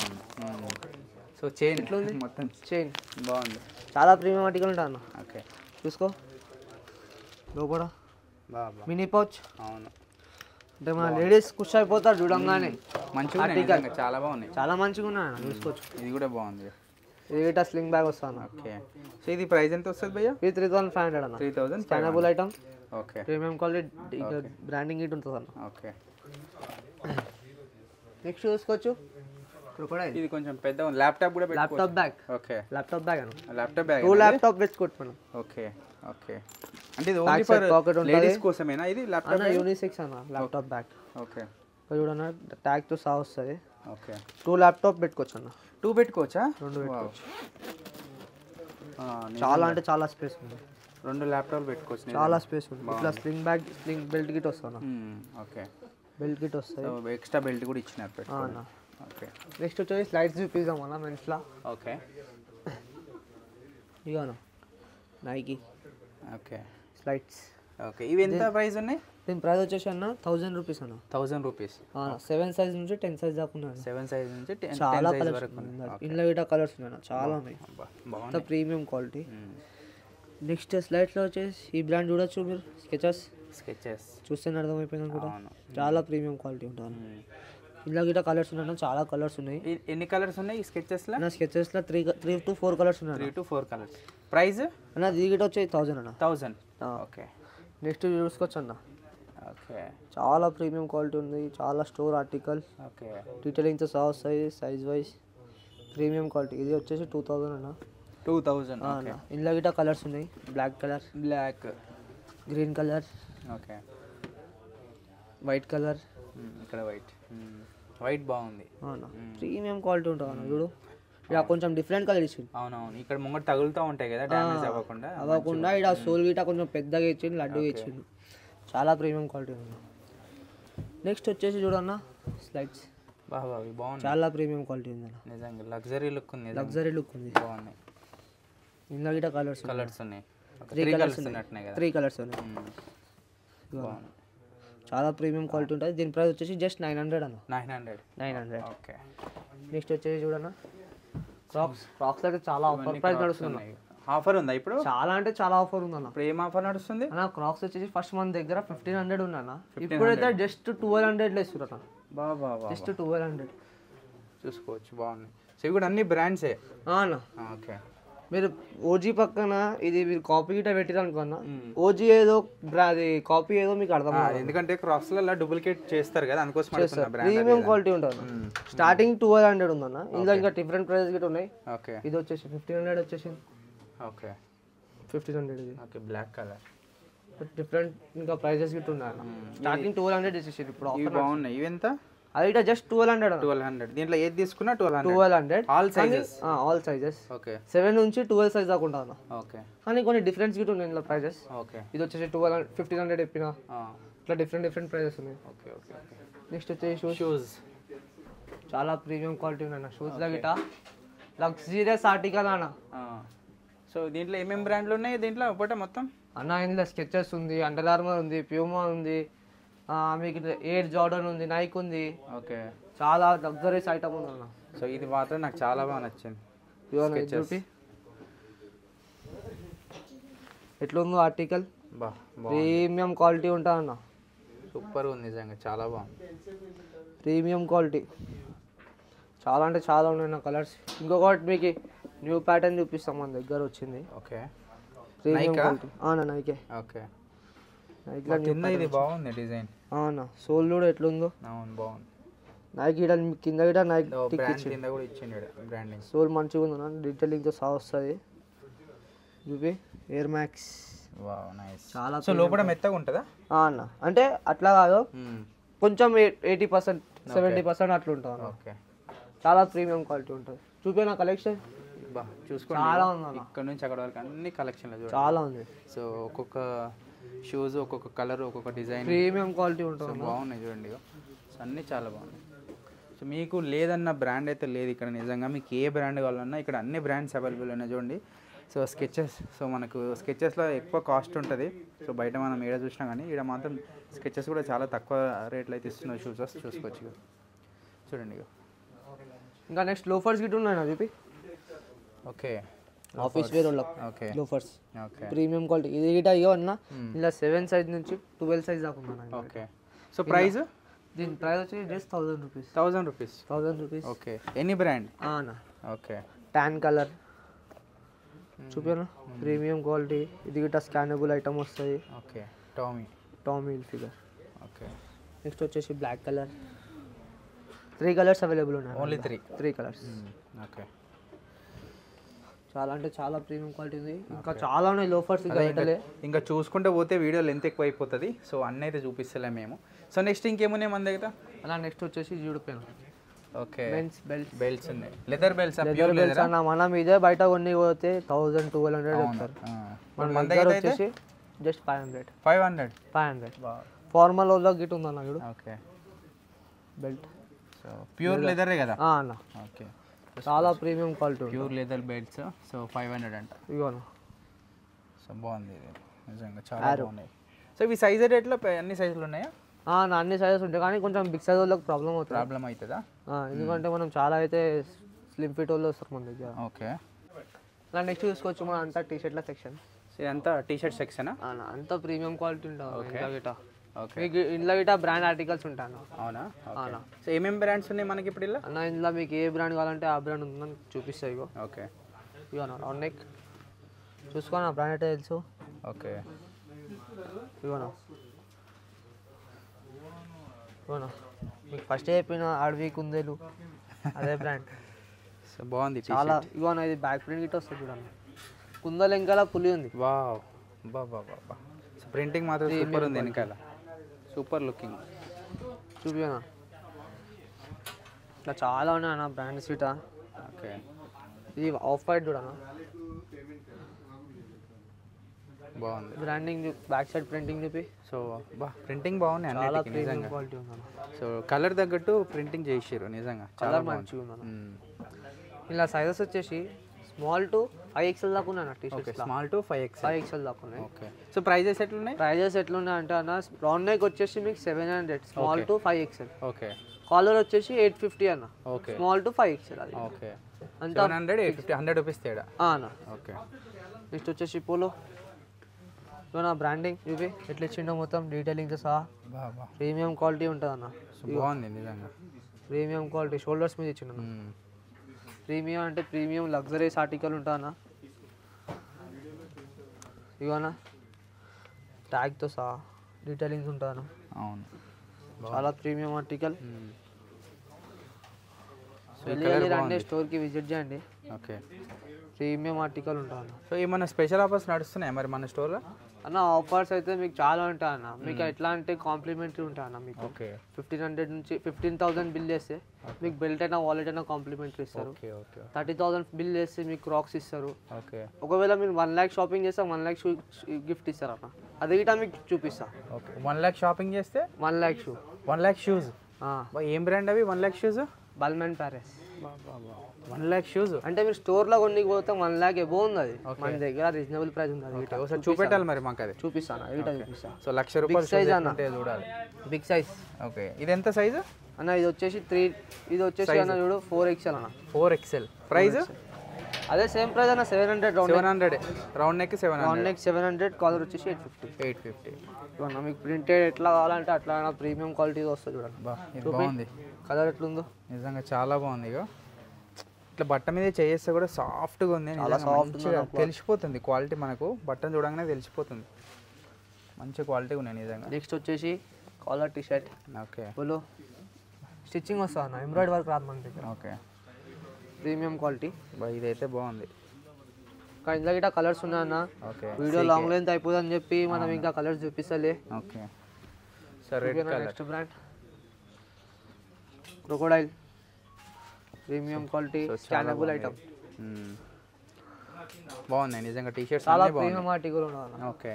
సో చైన్ ఇట్లా ఉంది. మొత్తం చైన్ బాగుంది. చాలా ప్రీమియం ఆర్టికల్ ఉంటుంది అన్న. ఓకే. చూసుకో లోపల మినీ పౌచ్. అవును. అంటే మన లేడీస్ ఖుషి అయిపోతారు చూడంగానే. మంచిగా చాలా బాగున్నాయి. చాలా మంచిగా ఉన్నాయి. చూసుకోవచ్చు. ఇది కూడా బాగుంది. ఇది గిట్ట స్లింగ్ బ్యాగ్ వస్తాను. ఓకే. సో ఇది ప్రైస్ ఎంత వస్తుంది భయ్యా? ఇది 3500 అన్న. 3000. Scannable item. Okay premium quality branding ఇటు ఉంటుంది అన్న. ఓకే నెక్స్ట్ చూసుకోవచ్చు క్రొకోడైల్. ఇది కొంచెం పెద్ద ల్యాప్టాప్ కూడా laptop bag. Okay laptop bag అన్న. ల్యాప్టాప్ బ్యాగ్ 2 ల్యాప్టాప్ పెట్టుకోవచ్చు మనం. ఓకే ఓకే అంటే ఇది ఓన్లీ ఫర్ లేడీస్ కోసమేనా ఇది ల్యాప్టాప్? అన్న యూనిసెక్స్ అన్న ల్యాప్టాప్ బ్యాగ్. ఓకే చూడన్న ట్యాగ్తో సహా వస్తుంది. ఓకే 2 ల్యాప్టాప్ పెట్టుకోవచ్చు అన్న. 2 పెట్టుకోవచ్చా? 2 పెట్టుకోవచ్చు. చాలా అంటే చాలా స్పేస్ ఉంది. 2 ల్యాప్టాప్ పెట్టుకోవచ్చు. చాలా స్పేస్ ఉంది. ఇట్లా sling bag, sling belt kit వస్తుంది. ఓకే బెల్ట్ కిట్ వస్తుంది. ఎక్స్ట్రా బెల్ట్ కూడా ఇచ్చినారు పెట్టుకోండి. ఓకే నెక్స్ట్ వచ్చేసి స్లైడ్స్ చూపిద్దాం అన్న మెన్స్లా. ఓకే ఇగోనా నైకీ ఓకే స్లైడ్స్. ఓకే ఇవి ఎంత ప్రైస్ ఉన్నాయి? దీని ప్రైస్ వచ్చేసి అన్న 1000 రూపీస్ అన్న. 1000 రూపీస్. 7 సైజ్ నుంచి 10 సైజ్ దాకా ఉన్నాయి. 7 సైజ్ నుంచి 10 చాలా సైజ్ కలర్స్ వరకు ఉన్నాయి. ఇందులో గిటా కలర్స్ ఉన్నాయి, చాలా ఉన్నాయి. బాగుంది, ప్రీమియం క్వాలిటీ. నెక్స్ట్ స్లైడ్స్లో వచ్చేసి ఈ బ్రాండ్ చూడొచ్చు మీరు, స్కెచెస్. చూస్తేనే అర్థమైపోయింది అనుకుంటా. చాలా ప్రీమియం క్వాలిటీ ఉంటుంది. ఇందులో గిటా కలర్స్ ఉన్నాయి, చాలా కలర్స్ ఉన్నాయి. ఎన్ని కలర్స్ ఉన్నాయి ఈ స్కెచెస్లో? నా స్కెచెస్లో 3 to 4 కలర్స్ ఉన్నాయి. 3 to 4 కలర్స్. ప్రైస్ అన్న ఇది గిట వచ్చేసి 1000 అన్న. 1000. ఓకే నెక్స్ట్ చూసుకోవచ్చు అన్న. ఓకే చాలా ప్రీమియం క్వాలిటీ ఉంది, చాలా స్టోర్ ఆర్టికల్. ఓకే డీటెయిలింగ్తో సహా వస్తాయి, సైజ్ వైజ్ ప్రీమియం క్వాలిటీ. ఇది వచ్చేసి 2000 అన్న. 2000. ఓకే ఇందులో గిట కలర్స్ ఉన్నాయి. Black colour, green colour, okay white colour. ఇక్కడ వైట్ బాగుంది. అవునా ప్రీమియం క్వాలిటీ ఉంటుంది అన్న. చూడు ఇలా కొంచెం డిఫరెంట్ కలర్ ఇచ్చింది. అవునవును ఇక్కడ ముంగట తగులుతూ ఉంటాయి కదా, డ్యామేజ్ అవ్వకుండా. ఇక్కడ సోల్ గిట కొంచెం పెద్దగా ఇచ్చింది, లడ్డుగా ఇచ్చింది. చాలా ప్రీమియం క్వాలిటీ ఉంది. నెక్స్ట్ వచ్చేసి చూడన్న స్లైడ్స్. బాగుంది, చాలా ప్రీమియం క్వాలిటీ ఉంది అన్న. నిజంగా లగ్జరీ లుక్ ఉంది. లగ్జరీ లుక్ ఉంది. బాగున్నాయి. ఇందులో గిట కలర్స్ ఉన్నాయి. 3 కలర్స్ ఉన్నట్టున్నాయి కదా. 3 కలర్స్ ఉన్నాయి. బాగుంది, చాలా ప్రీమియం క్వాలిటీ ఉంటుంది. దీని ప్రైస్ వచ్చేసి జస్ట్ 900 అన్న. 900. ఓకే నెక్స్ట్ వచ్చేసి చూడన్న క్రాక్స్ అయితే చాలా ఆఫర్ ప్రైస్ నడుస్తుంది. ఆఫర్ ఉందా ఇప్పుడు? చాలా అంటే చాలా ఆఫర్ ఉంది అన్న. ఇప్పుడు ఏం ఆఫర్ నడుస్తుంది అన్న? క్రాక్స్ వచ్చేసి ఫస్ట్ మన దగ్గర 1500 ఉందన్న. ఇప్పుడైతే జస్ట్ 1200 ఇస్తున్నారు అన్న. జస్ట్ 1200 చూసుకోవచ్చు. బాగున్నాయి. సో ఇవి కూడా అన్ని బ్రాండ్సే అన్న. ఓకే మీరు ఓజీ పక్కన ఇది మీరు కాపీ గిట్ట పెట్టిరు అనుకున్నా, ఓజీ ఏదో అది కాపీ ఏదో మీకు అర్థం కాదు. ఎందుకంటే క్రాక్స్ లో డూప్లికేట్ చేస్తారు కదా, అందుకోసం ప్రీమియం క్వాలిటీ ఉంటుంది. స్టార్టింగ్ 1200 ఉందన్న. ఇందులో ఇంకా డిఫరెంట్ ప్రైస్ గిట్ట ఉన్నాయి. ఓకే ఇది వచ్చేసి 1500 వచ్చేసింది. ఓకే 1500 ఇది. Okay black colour. డిఫరెంట్ ఇంకా ప్రైజెస్ గిట్ట ఉన్నాయి అన్న. స్టార్టింగ్ 1200 ఇచ్చేసారు. ఇప్పుడు ఇవి బాగున్నాయి. ఇవి ఎంత? అది జస్ట్ 1200. దీంట్లో ఏది తీసుకున్నా 1200. All sizes. ఓకే 7 నుంచి 12 సైజ్ దాకా ఉంటుంది. ఓకే కానీ కొన్ని డిఫరెన్స్ గిట్ట ఉన్నాయి ఇందులో ప్రైజెస్. ఓకే ఇది వచ్చేసి 1500 చెప్పిన. ఇట్లా డిఫరెంట్ ప్రైజెస్ ఉన్నాయి. ఓకే ఓకే ఓకే నెక్స్ట్ వచ్చేసి షూస్. చాలా ప్రీమియం క్వాలిటీ ఉన్నాయి షూస్ లా గిట్ట. లగ్జరియస్ ఆర్టికల్ అన్న. సో దీంట్లో ఏమేమి బ్రాండ్లు ఉన్నాయి దీంట్లో ఒకటే మొత్తం అన్న? ఇందులో స్కెచెస్ ఉంది, అండర్ ఆర్మర్ ఉంది, ప్యూమా ఉంది, మీకు ఎయిర్ జార్డన్ ఉంది, నైక్ ఉంది. ఓకే చాలా లగ్జరీస్ ఐటమ్ ఉంది అన్న. సో ఇది మాత్రం నాకు చాలా బాగా నచ్చింది. చూపి ఎట్లుందో ఆర్టికల్. ప్రీమియం క్వాలిటీ ఉంటుంది అన్న. సూపర్ ఉంది నిజంగా, చాలా బాగుంది. ప్రీమియం క్వాలిటీ చాలా అంటే చాలా ఉన్నాయి నా కలర్స్. ఇంకొకటి మీకు న్యూ ప్యాటర్న్ చూపిస్తాం, మన దగ్గర వచ్చింది. Okay premium quality Nike. Okay నైక్లో ఇది బాగుంది డిజైన్. అవునా సోల్ కూడా ఎట్లుందో. అవును బాగుంది. నైక్ గిడ కింద గిడ నైక్ కింద కూడా ఇచ్చిండు బ్రాండింగ్. సోల్ మంచిగా ఉంది అన్న. డీటెయిలింగ్తో సహా వస్తుంది. చూపి ఎయిర్ మ్యాక్స్. Wow nice. చాలా సో లోపల మెత్తగా ఉంటుందా అన్న? అంటే అట్లా కాదు, కొంచెం 80% 70% అట్లా ఉంటుంది. ఓకే చాలా ప్రీమియం క్వాలిటీ ఉంటుంది. చూపి నా కలెక్షన్ చూసుకోండి. చాలా ఉంది ఇక్కడ నుంచి అక్కడ వరకు అన్ని కలెక్షన్లు చాలా ఉంది. సో ఒక్కొక్క షూస్ ఒక్కొక్క కలర్ ఒక్కొక్క డిజైన్ ప్రీమియం క్వాలిటీ ఉంటుంది. బాగున్నాయి చూడండి. సో అన్నీ చాలా బాగున్నాయి. సో మీకు లేదన్న బ్రాండ్ అయితే లేదు ఇక్కడ. నిజంగా మీకు ఏ బ్రాండ్ కావాలన్నా ఇక్కడ అన్ని బ్రాండ్స్ అవైలబుల్ ఉన్నాయి చూడండి. సో స్కెచెస్, సో మనకు స్కెచెస్లో ఎక్కువ కాస్ట్ ఉంటుంది. సో బయట మనం ఏడ చూసినా కానీ ఇక్కడ మాత్రం స్కెచెస్ కూడా చాలా తక్కువ రేట్లు అయితే ఇస్తున్నారు. షూస్ చూసుకోవచ్చు చూడండి. ఇంకా నెక్స్ట్ లోఫర్స్ గిట్ ఉన్నాయి చూపి. Okay office wear okay loafers. Okay premium quality. ఇది గిట ఇవన్నా ఇలా 7 సైజ్ నుంచి 12 సైజ్ దాకా ఉన్నాయి. Okay so price? దీని ప్రైస్ వచ్చి just 1000 rupees. 1000 rupees. Okay any brand? Okay tan colour చూపాను. Premium quality. ఇది గిట్ట స్కానబుల్ ఐటమ్ వస్తుంది. Okay Tommy Hilfiger. Okay. Next వచ్చేసి బ్లాక్ కలర్. 3 కలర్స్ అవైలబుల్ ఉన్నాయి. Only 3 colours. ఓకే. చాలా అంటే చాలా ప్రీమియం క్వాలిటీ ఉంది. ఇంకా చాలా ఉన్నాయి లోఫర్స్. ఇంకా చూసుకుంటే పోతే వీడియో లెంత్ ఎక్కువ అయిపోతుంది. సో అన్నీ అయితే చూపిస్తలే మేము. సో నెక్స్ట్ ఇంకేమున్నాయి మన దగ్గర? అలా నెక్స్ట్ వచ్చేసి జూడు పెన్. ఓకే. బెల్ట్స్ ఉన్నాయి. లెదర్ బెల్ట్స్ అన్న మనం ఇదే బయట కొన్ని పోతే 1000-1200 చెప్తారు. మన దగ్గర వచ్చేసి జస్ట్ 500. ఫార్మల్ వాళ్ళకి గిట్ ఉందన్న చూడు. ఓకే. బెల్ట్ సో ప్యూర్ లెదరే కదా అన్న. ఓకే. చాలా premium quality pure leather belts. So 500 అంట. ఇగోనా. సో బాగుంది ఇది నిజంగా చాలా బాగున్నాయి. సో ఇవి సైజ్ రేట్లో అన్ని సైజులు ఉన్నాయా? అన్ని సైజెస్ ఉంటాయి కానీ కొంచెం బిగ్ సైజ్ వాళ్ళకి ప్రాబ్లం అవుతుందా? ఎందుకంటే మనం చాలా అయితే స్లిమ్ ఫిట్ వాళ్ళు వస్తారు మన దగ్గర. ఓకే. అలా నెక్స్ట్ చూసుకోవచ్చు మన అంతా టీ షర్ట్ల సెక్షన్. ఇదంతా టీ షర్ట్ సెక్షనా? అంతా ప్రీమియం క్వాలిటీ ఉంటుంది. ఓకే. మీకు ఇందులో గిట్ట బ్రాండ్ ఆర్టికల్స్ ఉంటాయి. అవునా? సో ఏమేమి బ్రాండ్స్ ఉన్నాయి మనకి ఇప్పుడు ఇలా? అన్న ఇందులో మీకు ఏ బ్రాండ్ కావాలంటే ఆ బ్రాండ్ ఉందని చూపిస్తాయి. ఇగో. ఓకే. ఇగో రౌండ్ నెక్ చూసుకోనా బ్రాండ్ అయితే తెలుసు. ఓకే. ఇగోనా మీకు ఫస్ట్ చెప్పిన అడవి కుందేలు అదే బ్రాండ్. సో బాగుంది చాలా. ఇగోనా ఇది బ్యాక్ ప్రింట్ గిట్ట వస్తుంది చూడండి. కుందేలు వెనకాల పులి ఉంది. వావ్. బాబా. సో ప్రింటింగ్ మాత్రం సూపర్ ఉంది వెనకాల. Super looking. చూపినా ఇట్లా చాలా ఉన్నాయి అన్న బ్రాండ్ సీట. ఓకే. ఇది ఆఫ్ వైట్ చూడనా. బాగుంది బ్రాండింగ్ బ్యాక్ సైడ్ ప్రింటింగ్ చూపి. సో ప్రింటింగ్ బాగుంది అన్నిటికీ నిజంగా. క్వాలిటీ ఉంది. సో కలర్ తగ్గట్టు ప్రింటింగ్ చేసిర్రు నిజంగా. చాలా మంచిగా ఉంది. ఇలా సైజెస్ వచ్చేసి స్మాల్ టు 5XL దాకా ఉన్నాయి T shirts. Small to 5XL దాకా ఉన్నాయి. ఓకే. సో ప్రైజెస్ ఎట్లున్నాయి? ప్రైజెస్ ఎట్లున్నాయి అంటే అన్న రౌండ్ నెక్ వచ్చేసి మీకు 700 small to 5XL. Okay. Caller వచ్చేసి 850 అన్న. ఓకే. స్మాల్ టు 5XL అది. ఓకే. 700 850 100 రూపీస్ తేడా. అన్న. ఓకే. నెక్స్ట్ వచ్చేసి పోలో. నా బ్రాండింగ్ ఇవి ఎట్లా ఇచ్చిండో మొత్తం డీటెయిలింగ్తో సహా. ప్రీమియం క్వాలిటీ ఉంటుంది అన్న. బాగుంది నిజంగా. ప్రీమియం క్వాలిటీ షోల్డర్స్ మీద ఇచ్చిండు. ప్రీమియం అంటే ప్రీమియం లగ్జరీస్ ఆర్టికల్ ఉంటుంది అన్న. ఇవన్నా ట్యాగ్తో సహా డీటెయిలింగ్స్ ఉంటాను. అవును. చాలా ప్రీమియం ఆర్టికల్. రండి స్టోర్కి విజిట్ చేయండి. ఓకే. ప్రీమియం ఆర్టికల్ ఉంటాను. సో ఏమన్నా స్పెషల్ ఆఫర్స్ నడుస్తున్నాయి మరి మన స్టోర్లో? అన్న ఆఫర్స్ అయితే మీకు చాలా ఉంటాయి అన్న. మీకు ఎట్లా అంటే కాంప్లిమెంటరీ ఉంటాయి అన్న. మీకు ఓకే 1500 నుంచి 15,000 బిల్ చేస్తే మీకు బెల్ట్ అయినా వాలెట్ అయినా కాంప్లిమెంటరీ ఇస్తారు. 30,000 బిల్ చేస్తే మీకు క్రాక్స్ ఇస్తారు. ఓకే. ఒకవేళ మీరు 1 lakh షాపింగ్ చేస్తే 1 lakh షూ గిఫ్ట్ ఇస్తారు అన్న. అది గిట్ట మీకు చూపిస్తా. ఓకే. 1 lakh షాపింగ్ చేస్తే 1 lakh షూ. 1 lakh shoes. ఏం బ్రాండ్ అవి 1 lakh shoes? Balmain Paris. 1 lakh shoes అంటే మీరు స్టోర్లో కొన్ని పోతే 1 lakh ఎబో ఉంది. అది మన దగ్గర రీజనబుల్ ప్రైస్ ఉంది. అది ఒకసారి చూపెట్టాలి మరి మాకు. అది చూపిస్తాను. చూపిస్తా. సో 1,00,000 రూపాయలు సైజ్ అన్న చూడాలి. Big size. ఓకే. ఇది ఎంత సైజు అన్న? ఇది వచ్చేసి 3. ఇది వచ్చేసి అన్న చూడు 4XL అన్న. 4XL. ప్రైస్ అదే సేమ్ ప్రైస్ అన్న. 700 round neck 700. Round neck 700. Collar వచ్చేసి 850. ఇవన్న మీకు ప్రింటెడ్ ఎట్లా కావాలంటే అట్లా ప్రీమియం క్వాలిటీ వస్తుంది చూడండి. బాగుంది. కలర్ ఎట్లుందో నిజంగా చాలా బాగుంది. ఇగో ఇట్లా బట్ట మీద చేస్తే కూడా సాఫ్ట్గా ఉంది. చాలా సాఫ్ట్గా తెలిసిపోతుంది క్వాలిటీ. మనకు బట్టను చూడంగానే తెలిసిపోతుంది. మంచి క్వాలిటీ ఉన్నాయి నిజంగా. నెక్స్ట్ వచ్చేసి కాలర్ టీ షర్ట్. ఓకే. బోలో స్టిచ్చింగ్ వస్తుంది అన్న. ఎంబ్రాయిడరీ వర్క్ రాదు మన దగ్గర. ఓకే. Premium quality. ఇదైతే బాగుంది. కానీ ఇందులో గిట్ట కలర్స్ ఉన్నాయన్న. ఓకే. వీడియో లాంగ్ లెంత్ అయిపోతుందని చెప్పి మనం ఇంకా కలర్స్ చూపిస్తలే. ఓకే. సరే. Next brand crocodile. Premium quality scannable item. బాగున్నాయి నిజంగా. టీ షర్ట్స్ చాలా ప్రీమియం ఆర్టికల్ ఉన్నాయి. ఓకే.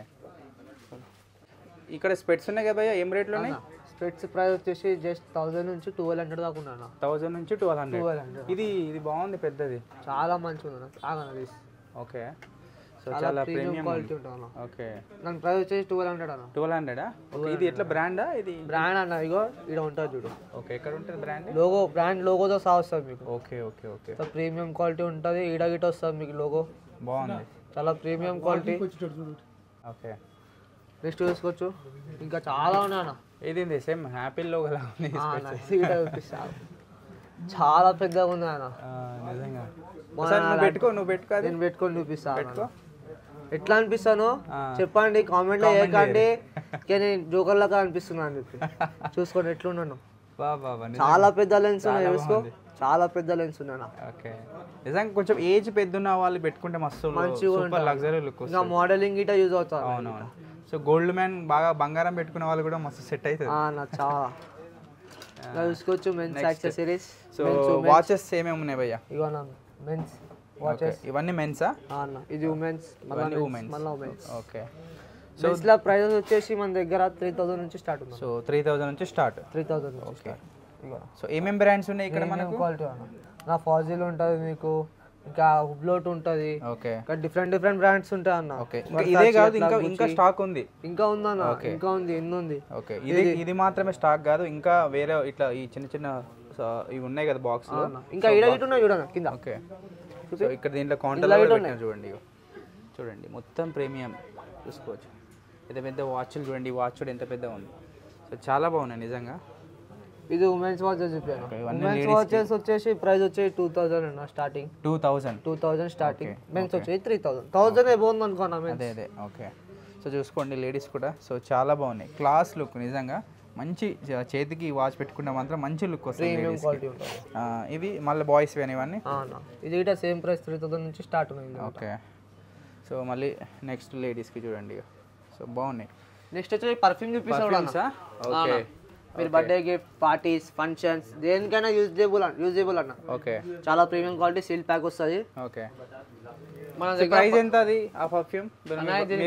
ఇక్కడ స్పెట్స్ ఉన్నాయి కదా భయ్యా, ఏం రేట్లో ఉన్నాయి? స్పెట్స్ ప్రైస్ వచ్చేసి జస్ట్ 1000 నుంచి 1200 దాకా ఉన్నాను. 1000 నుంచి 1200. ఇది బాగుంది పెద్దది. చాలా మంచిగా ఉంది. ఓకే. సో చాలా ప్రీమియం క్వాలిటీ ఉంటుంది. ఓకే. దాని ప్రైస్ వచ్చేసి 1200 అన్న. 1200. ఇది ఎట్లా బ్రాండా? ఇది బ్రాండ్ అన్న. ఇగో ఇక్కడ ఉంటుంది చూడు. ఓకే. ఎక్కడ ఉంటుంది బ్రాండ్? బ్రాండ్ లోగోతో సహా వస్తుంది మీకు. Okay okay okay. So premium quality ఉంటుంది. ఈడ గిట్ వస్తుంది మీకు లోగో. బాగుంది. చాలా ప్రీమియం క్వాలిటీ. ఓకే. నెక్స్ట్ చూసుకోవచ్చు. ఇంకా చాలా ఉన్నాయన్న. ఇది సేమ్ హ్యాపీ లోగో లా ఉంది. చాలా పెద్దగా ఉంది అన్న. నిజంగా. నువ్వు పెట్టుకో. నేను పెట్టుకొని చూపిస్తా. పెట్టుకో. ఎట్లా అనిపిస్తానో చెప్పండి కామెంట్ లో ఏకండి కానీ జోకర్ లాగా అనిపిస్తున్నా అని చెప్పి చూసుకోండి ఎట్లున్నాను చాలా పెద్ద లెన్స్ ఉన్నాయి చూసుకో చాలా పెద్ద లెన్స్ ఉన్నాను ఓకే నిజంగా కొంచెం ఏజ్ పెద్ద ఉన్న వాళ్ళు పెట్టుకుంటే మస్తు సూపర్ లగ్జరీ లుక్ ఇంకా మోడలింగ్ గిట యూజ్ అవుతారు అవునవును సో గోల్డ్ మ్యాన్ బాగా బంగారం పెట్టుకునే వాళ్ళు కూడా మస్తు సెట్ అవుతుంది నా చాలా చూసుకోవచ్చు మెన్స్ యాక్సెసరీస్ సో వాచెస్ ఏమేమి ఉన్నాయి భయ్యా ఇగో నా మెన్స్ వాచెస్ ఇవన్నీ మెన్సా అన్న ఇది ఉమెన్స్ మళ్ళీ ఉమెన్స్ ఓకే సో ఇట్లా ప్రైజెస్ వచ్చేసి మన దగ్గర 3000 నుంచి స్టార్ట్ ఉంది సో 3000 నుంచి స్టార్ట్ 3000 ఓకే సో ఏమేం బ్రాండ్స్ ఉన్నాయి ఇక్కడ మనకు క్వాలిటీ నా ఫాజిల్ ఉంటుంది మీకు ఇంకా హుబ్లోట్ ఉంటుంది ఓకే ఇంకా డిఫరెంట్ బ్రాండ్స్ ఉంటాయి అన్న ఓకే ఇదే కాదు ఇంకా స్టాక్ ఉంది ఇంకా ఉందన్న ఇంకా ఉంది ఎన్ని ఉంది ఓకే ఇది మాత్రమే స్టాక్ కాదు ఇంకా వేరే ఇట్లా ఈ చిన్న ఇవి ఉన్నాయి కదా బాక్స్ ఇంకా ఈడ ఇటు ఉన్నాయి చూడండి కింద ఓకే సో ఇక్కడ దీంట్లో కౌంటర్ చూడండి మొత్తం ప్రీమియం చూసుకోవచ్చు పెద్ద వాచ్లు చూడండి వాచ్ చూడండి ఎంత పెద్ద ఉంది సో చాలా బాగున్నాయి నిజంగా ఇది ఉమెన్స్ వాచెస్ చెప్పాను ఉమెన్స్ వాచెస్ వచ్చేసి ప్రైస్ వచ్చేసి 2000 అన్న స్టార్టింగ్ 2000 స్టార్టింగ్ మెన్స్ వచ్చేసి 3000 ఏ బాగుంది అనుకున్నా అదే ఓకే సో చూసుకోండి లేడీస్ కూడా సో చాలా బాగున్నాయి క్లాస్ లుక్ నిజంగా మంచి చేతికి వాచ్ పెట్టుకుంటే మాత్రం మంచి లుక్ వస్తుంది ఇవి మళ్ళీ బాయ్స్ ఇవన్నీ ఇది కూడా సేమ్ ప్రైస్ 3000 నుంచి స్టార్ట్ ఉంది ఓకే సో మళ్ళీ నెక్స్ట్ లేడీస్కి చూడండి సో బాగున్నాయి నెక్స్ట్ వచ్చేసి పర్ఫ్యూమ్ చూపిస్తా ఓకే మీరు బర్త్డే గిఫ్ట్ పార్టీస్ ఫంక్షన్స్ దేనికైనా యూజబుల్ అన్న ఓకే చాలా ప్రీమియం క్వాలిటీ సీల్ ప్యాక్ వస్తుంది ఓకే మన ప్రైస్ ఎంత అది ఆ పర్ఫ్యూమ్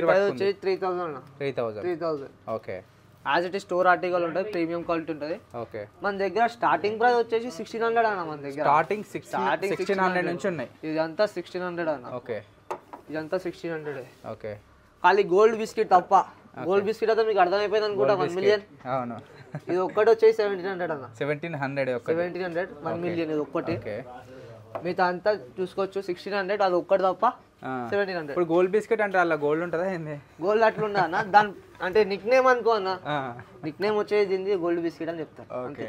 ప్రైస్ వచ్చేసి 3000 అన్న 3000 okay as it is store article ఉంటుంది ప్రీమియం క్వాలిటీ ఉంటుంది ఓకే మన దగ్గర స్టార్టింగ్ ప్రైస్ వచ్చేసి 1600 అన్న మన దగ్గర స్టార్టింగ్ 1600 నుంచి ఉన్నాయి ఇదంతా 1600 అన్న ఓకే ఇదంతా 1600 ఓకే ఖాళీ గోల్డ్ బిస్కెట్ తప్ప గోల్డ్ బిస్కెట్ అయితే మీకు అర్థమైపోయింది అనుకుంటా 1 మిలియన్ అవును ఇది ఒక్కటి వచ్చేసి 1700 అన్న 1700 1 మిలియన్ ఇది ఒక్కటి మిగతా అంతా చూసుకోవచ్చు 1600 అది ఒక్కటి తప్ప 1700 ఇప్పుడు గోల్డ్ బిస్కెట్ అంటే అలా గోల్డ్ ఉంటుందా ఏంది గోల్డ్ అట్లుందా అన్న దాని అంటే నిక్ నేమ్ అనుకో అన్న నిక్ నేమ్ వచ్చేది గోల్డ్ బిస్కెట్ అని చెప్తారు ఓకే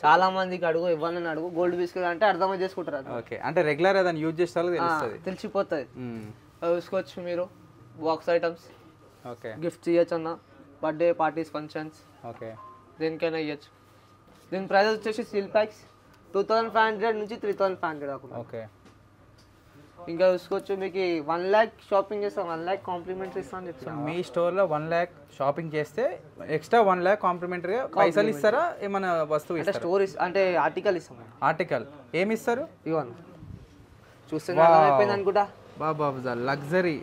చాలా మందికి అడుగు ఇవ్వాలని అడుగు గోల్డ్ బిస్కెట్ అంటే అర్థమై చేసుకుంటారు ఓకే అంటే రెగ్యులర్ దాన్ని యూజ్ చేస్తే తెలుస్తుంది తెలిసిపోతుంది చూసుకోవచ్చు మీరు బాక్స్ ఐటమ్స్ ఓకే గిఫ్ట్స్ ఇవ్వచ్చు అన్న బర్త్డే పార్టీస్ ఫంక్షన్స్ ఓకే దేనికైనా ఇవ్వచ్చు దీని ప్రైస్ వచ్చేసి సీల్ ప్యాక్స్ 2500 నుంచి 3500 దాకా ఓకే ఇంకా చూసుకోవచ్చు మీకు 1 lakh షాపింగ్ చేస్తాం 1 lakh కాంప్లిమెంటరీ ఇస్తాం అని చెప్తాను మీ స్టోర్లో 1 lakh షాపింగ్ చేస్తే ఎక్స్ట్రా 1 lakh కాంప్లిమెంటరీగా పైసలు ఇస్తారా ఏమైనా వస్తువు అంటే స్టోర్ అంటే ఆర్టికల్ ఇస్తాం ఆర్టికల్ ఏమి ఇస్తారు ఇవ్వను చూస్తే అయిపోయింది అనుకుంటా లగ్జరీ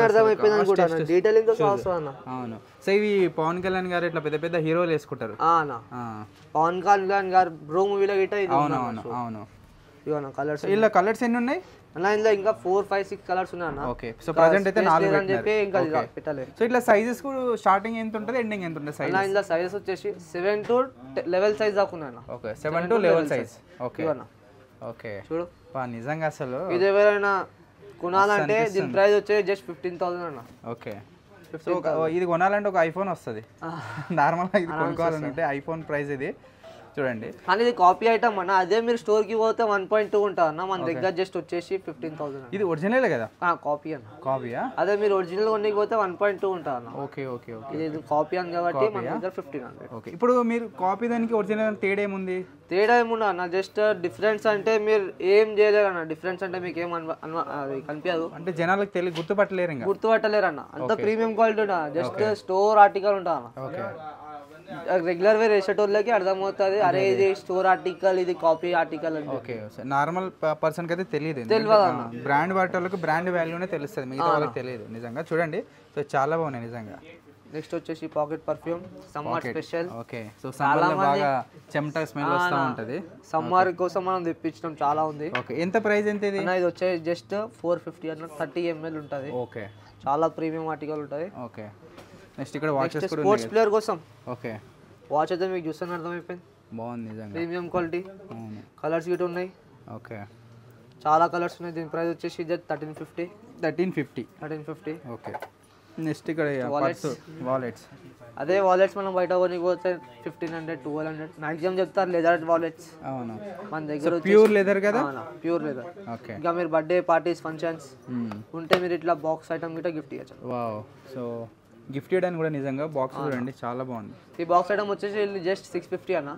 అర్థమైపోయింది అనుకుంటా డీటెయిలింగ్ తో అవసరం అన్న అవును సో ఇవి పవన్ కళ్యాణ్ గారు ఇట్లా పెద్ద హీరోలు వేసుకుంటారు పవన్ కళ్యాణ్ గారు బ్రో మూవీలో గిట్ట అవును ఇవన్న కలర్స్ ఇలా కలర్స్ ఎన్ని ఉన్నాయి అన్న ఇందులో ఇంకా 4 5 6 కలర్స్ ఉన్నాయి అన్న ఓకే సో ప్రెజెంట్ అయితే 4 అని చెప్పి ఇంకా పెట్టాలి సో ఇట్లా సైజెస్ కూడా స్టార్టింగ్ ఎంత ఉంటుంది ఎండింగ్ ఎంత ఉంటుంది సైజ్ అన్న ఇందులో సైజెస్ వచ్చేసి 7 to లెవెల్ సైజ్ దాకా ఉన్నాయి అన్న okay 7 to level size okay okay చూడు నిజంగా అసలు ఇది ఎవరైనా కొనాలంటే దీని ప్రైస్ వచ్చేసి జస్ట్ 15000 అన్న ఓకే సో ఇది కొనాలంటే ఒక ఐఫోన్ వస్తుంది నార్మల్గా ఇది కొనుక్కోవాలంటే ఐఫోన్ ప్రైస్ ఇది చూడండి కానీ ఇది కాపీ ఐటమ్ అన్న అదే మీరు స్టోర్ కి పోతే 1.2 ఉంటుంది అన్న మన దగ్గర జస్ట్ వచ్చేసి 15000 ఇది ఒరిజినల్ కదా కాపీ అన్న కాపీయా అదే మీరు ఒరిజినల్ కొనికి పోతే 1.2 ఉంటుంది అన్న ఓకే ఇది కాపీ అని కాబట్టి మన దగ్గర 1500 ఓకే ఇప్పుడు మీరు కాపీ దానికి ఒరిజినల్ తేడా ఏముంది తేడా ఏముండదు అన్న జస్ట్ డిఫరెన్స్ అంటే మీరు ఏం చేయలేరు అన్న డిఫరెన్స్ అంటే మీకు ఏం కనిపించదు అంటే జనాలకు గుర్తుపట్టలేరు అన్న అంత ప్రీమియం క్వాలిటీ ఉంటుంది జస్ట్ స్టోర్ ఆర్టికల్ ఉంటుంది అన్న ఓకే రెగ్యులర్ వేర్ వేసేటోళ్ళకి అర్థమవుతుంది అరే ఇది స్టోర్ ఆర్టికల్ ఇది కాపీ ఆర్టికల్ అని ఓకే నార్మల్ పర్సన్ కి అయితే తెలియదు బ్రాండ్ వాటి బ్రాండ్ వాల్యూనే తెలుస్తుంది మిగతా వాళ్ళకి తెలియదు నిజంగా చూడండి సో చాలా బాగున్నాయి నిజంగా నెక్స్ట్ వచ్చేసి pocket perfume summer special okay so summer లో బాగా చెమట స్మెల్ వస్తూ ఉంటది సమ్మర్ కోసం మనం తెప్పించడం చాలా ఉంది ఓకే ఎంత ప్రైస్ ఎంత ఇది ఇది వచ్చేసి జస్ట్ 450 అన్న 30 ml ఉంటుంది ఓకే చాలా ప్రీమియం ఆర్టికల్ ఉంటుంది ఓకే నెక్స్ట్ ఇక్కడ వాచెస్ కూడా స్పోర్ట్స్ ప్లేయర్ కోసం ఓకే వాచ్ అయితే మీకు చూస్తాను అర్థమైపోయింది బాగుంది నిజంగా ప్రీమియం క్వాలిటీ కలర్స్ గిట్ ఉన్నాయి ఓకే చాలా కలర్స్ ఉన్నాయి దీని ప్రైస్ వచ్చేసి 1350 ఓకే నెక్స్ట్ ఇక్కడ వాలెట్స్. అదే వాలెట్స్ మనం బయట కొనికి పోతే 1500 1200 మాక్సిమం చెప్తారు లెదర్ వాలెట్స్. అవును, మన దగ్గర ప్యూర్ లెదర్ కదా. Pure leather. ఓకే. ఇంకా మీరు బర్త్డే పార్టీస్ ఫంక్షన్స్ ఉంటే మీరు ఇట్లా బాక్స్ ఐటమ్ గిట్ట గిఫ్ట్ ఇవ్వచ్చు. వావ్. సో గిఫ్ట్ ఇవ్వడానికి కూడా నిజంగా బాక్స్ చూడండి చాలా బాగుంది. ఈ బాక్స్ ఐటమ్ వచ్చేసి జస్ట్ 650 అన్న.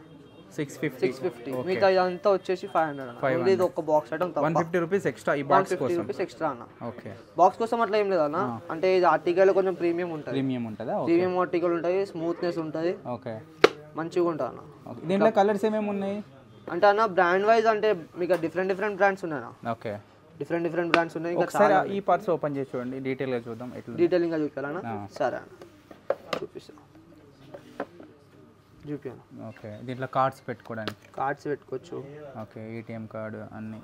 650. మిగతా ఇదంతా వచ్చేసి 500. ఇది ఒక బాక్స్ ఐటమ్ 150 రూపీస్ ఎక్స్ట్రా ఈ బాక్స్ కోసం. 150 రూపీస్ ఎక్స్ట్రా అన్న. ఓకే. బాక్స్ కోసం అట్లా ఏం లేదన్న. అంటే ఇది ఆర్టికల్ కొంచెం ప్రీమియం ఉంటుంది. ప్రీమియం ఉంటుందా? ప్రీమియం ఆర్టికల్ ఉంటుంది, స్మూత్నెస్ ఉంటుంది. ఓకే. మంచిగా ఉంటుంది అన్న. దీంట్లో కలర్స్ ఏమేమి ఉన్నాయి అంటే అన్న బ్రాండ్ వైజ్ అంటే మీకు డిఫరెంట్ బ్రాండ్స్ ఉన్నాయి. ఓకే. డిఫరెంట్ బ్రాండ్స్ ఉన్నాయి. ఇంకా ఒకసారి ఈ పార్ట్స్ ఓపెన్ చేసి చూడండి, డీటెయిల్గా చూద్దాం. ఎట్లా డీటెయిలింగ్గా చూపించాలన్నా? సరే అన్న చూపిస్తాను. చూపించాను. ఓకే. దీంట్లో కార్డ్స్ పెట్టుకోవచ్చు. ఓకే. ఏటీఎం కార్డు అన్ని.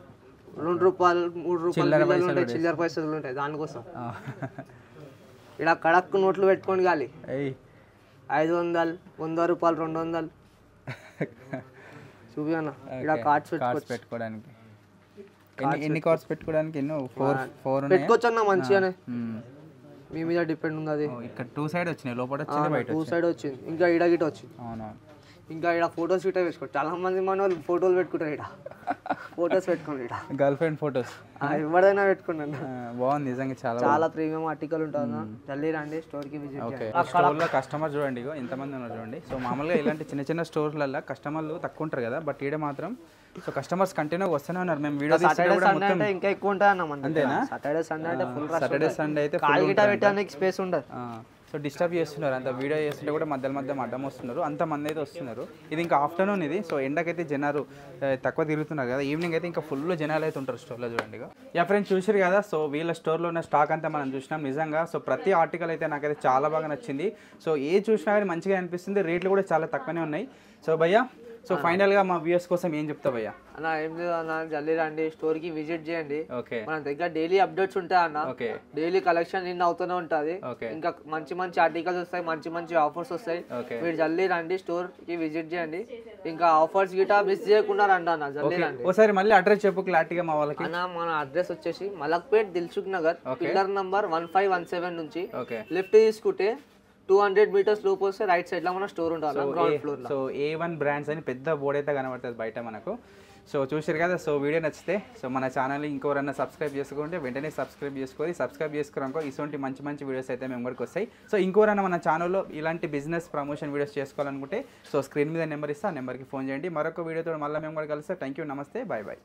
2 రూపాయలు 3 రూపాయలు చిల్లర పైసలు ఉంటాయి దానికోసం. ఇక్కడ కడక్ నోట్లు పెట్టుకోండి గాలి. 500 100 రూపాయలు 200 చూపినా. ఇక్కడ కార్డ్స్ పెట్టుకోవడానికి ఎన్ని కార్డ్స్ పెట్టుకోవడానికి? ఎన్నో 4 పెట్టుకోవచ్చు అన్న మంచిగానే. మీ మీద డిపెండ్ ఉంది అది. ఇక్కడ 2 సైడ్ వచ్చినాయి, లోపల వచ్చింది, బయట 2 సైడ్ వచ్చింది. ఇంకా ఇడ గిట వచ్చింది. అవునా. ఇంకా ఇక్కడ ఫొటోస్ గిట్ట వేసుకోవచ్చు. చాలా మంది మన వాళ్ళు ఫోటోలు పెట్టుకుంటారు. ఇక్కడ ఫొటోస్ పెట్టుకోండి. ఇక్కడ గర్ల్ ఫ్రెండ్ ఫొటోస్ ఎవరైనా పెట్టుకున్నాను. బాగుంది నిజంగా, చాలా ప్రీమియం ఆర్టికల్ ఉంటుంది. జల్దీ రండి స్టోర్ కి విజిట్ చేయండి. స్టోర్లో కస్టమర్ చూడండి ఎంతమంది ఉన్నారు చూడండి. సో మామూలుగా ఇలాంటి చిన్న స్టోర్లలో కస్టమర్లు తక్కువ ఉంటారు కదా, బట్ ఈడ మాత్రం సో కస్టమర్స్ కంటిన్యూగా వస్తూనే ఉన్నారు. మేము వీడియో సాటర్డే ఇంకా ఎక్కువ ఉంటాయి అన్న. అంతేనా? సాటర్డే సండే అంటే ఫుల్ రష్. సాటర్డే సండే అయితే కాల్ గిటా పెట్టడానికి స్పేస్ ఉండదు. సో డిస్టర్బ్ చేస్తున్నారు, అంత వీడియో చేస్తుంటే కూడా మధ్య అడ్డం వస్తున్నారు, అంతమంది అయితే వస్తున్నారు. ఇది ఇంకా ఆఫ్టర్నూన్ ఇది. సో ఎండకైతే జనాలు తక్కువ తిరుగుతున్నారు కదా, ఈవినింగ్ అయితే ఇంకా ఫుల్ జనాలు అయితే ఉంటారు స్టోర్లో చూడండి. యా ఫ్రెండ్స్ చూసారు కదా. సో వీళ్ళ స్టోర్లో ఉన్న స్టాక్ అంతా మనం చూసినాం నిజంగా. సో ప్రతి ఆర్టికల్ అయితే నాకైతే చాలా బాగా నచ్చింది. సో ఏ చూసినా కానీ మంచిగా అనిపిస్తుంది, రేట్లు కూడా చాలా తక్కువనే ఉన్నాయి. సో భయ్యా, సో ఫైనల్గా మా వ్యూయర్స్ కోసం ఏం చెప్తా భయ్యా? అన్న ఏం లేదు అన్న, జల్దీ రండి స్టోర్ కి విజిట్ చేయండి. ఓకే. మన దగ్గర డైలీ అప్డేట్స్ ఉంటాయి అన్న. ఓకే. డైలీ కలెక్షన్ నిన్న అవుతూనే ఉంటుంది. ఓకే. ఇంకా మంచి ఆర్టికల్స్ వస్తాయి, మంచి ఆఫర్స్ వస్తాయి. మీరు జల్దీ రండి స్టోర్ కి విజిట్ చేయండి. ఇంకా ఆఫర్స్ గిటా మిస్ చేయకుండా రండి అన్న, జల్దీ రండి. ఒకసారి మళ్ళీ అడ్రస్ చెప్పు క్లారిటీగా మా వాళ్ళకి. అన్న మన అడ్రస్ వచ్చేసి మలక్పేట్ దిల్సుఖ్ నగర్, పిల్లర్ నంబర్ 1517 నుంచి లెఫ్ట్ తీసుకుంటే 200 మీటర్స్ లోపు వస్తే రైట్ సైడ్ లో మన స్టోర్ ఉంటుంది గ్రౌండ్ ఫ్లోర్ లో. సో A1 బ్రాండ్స్ అని పెద్ద బోర్డ్ అయితే కనబడుతుంది బయట మనకు. సో చూసారు కదా. సో వీడియో నచ్చితే సో మన ఛానల్ని ఇంకెవరన్నా సబ్స్క్రైబ్ చేసుకుంటే వెంటనే సబ్స్క్రైబ్ చేసుకోరానుకో ఇటువంటి మంచి వీడియోస్ అయితే మేము వరకు వస్తాయి. సో ఇంకెవరన్నా మన ఛానల్లో ఇలాంటి బిజినెస్ ప్రమోషన్ వీడియోస్ చేసుకోవాలనుకుంటే సో స్క్రీన్ మీద నెంబర్ ఇస్తే ఆ నెంబర్కి ఫోన్ చేయండి. మరొక వీడియోతో మళ్ళీ మేము కూడా కలిస్తే. థ్యాంక్ యూ, నమస్తే, బాయ్.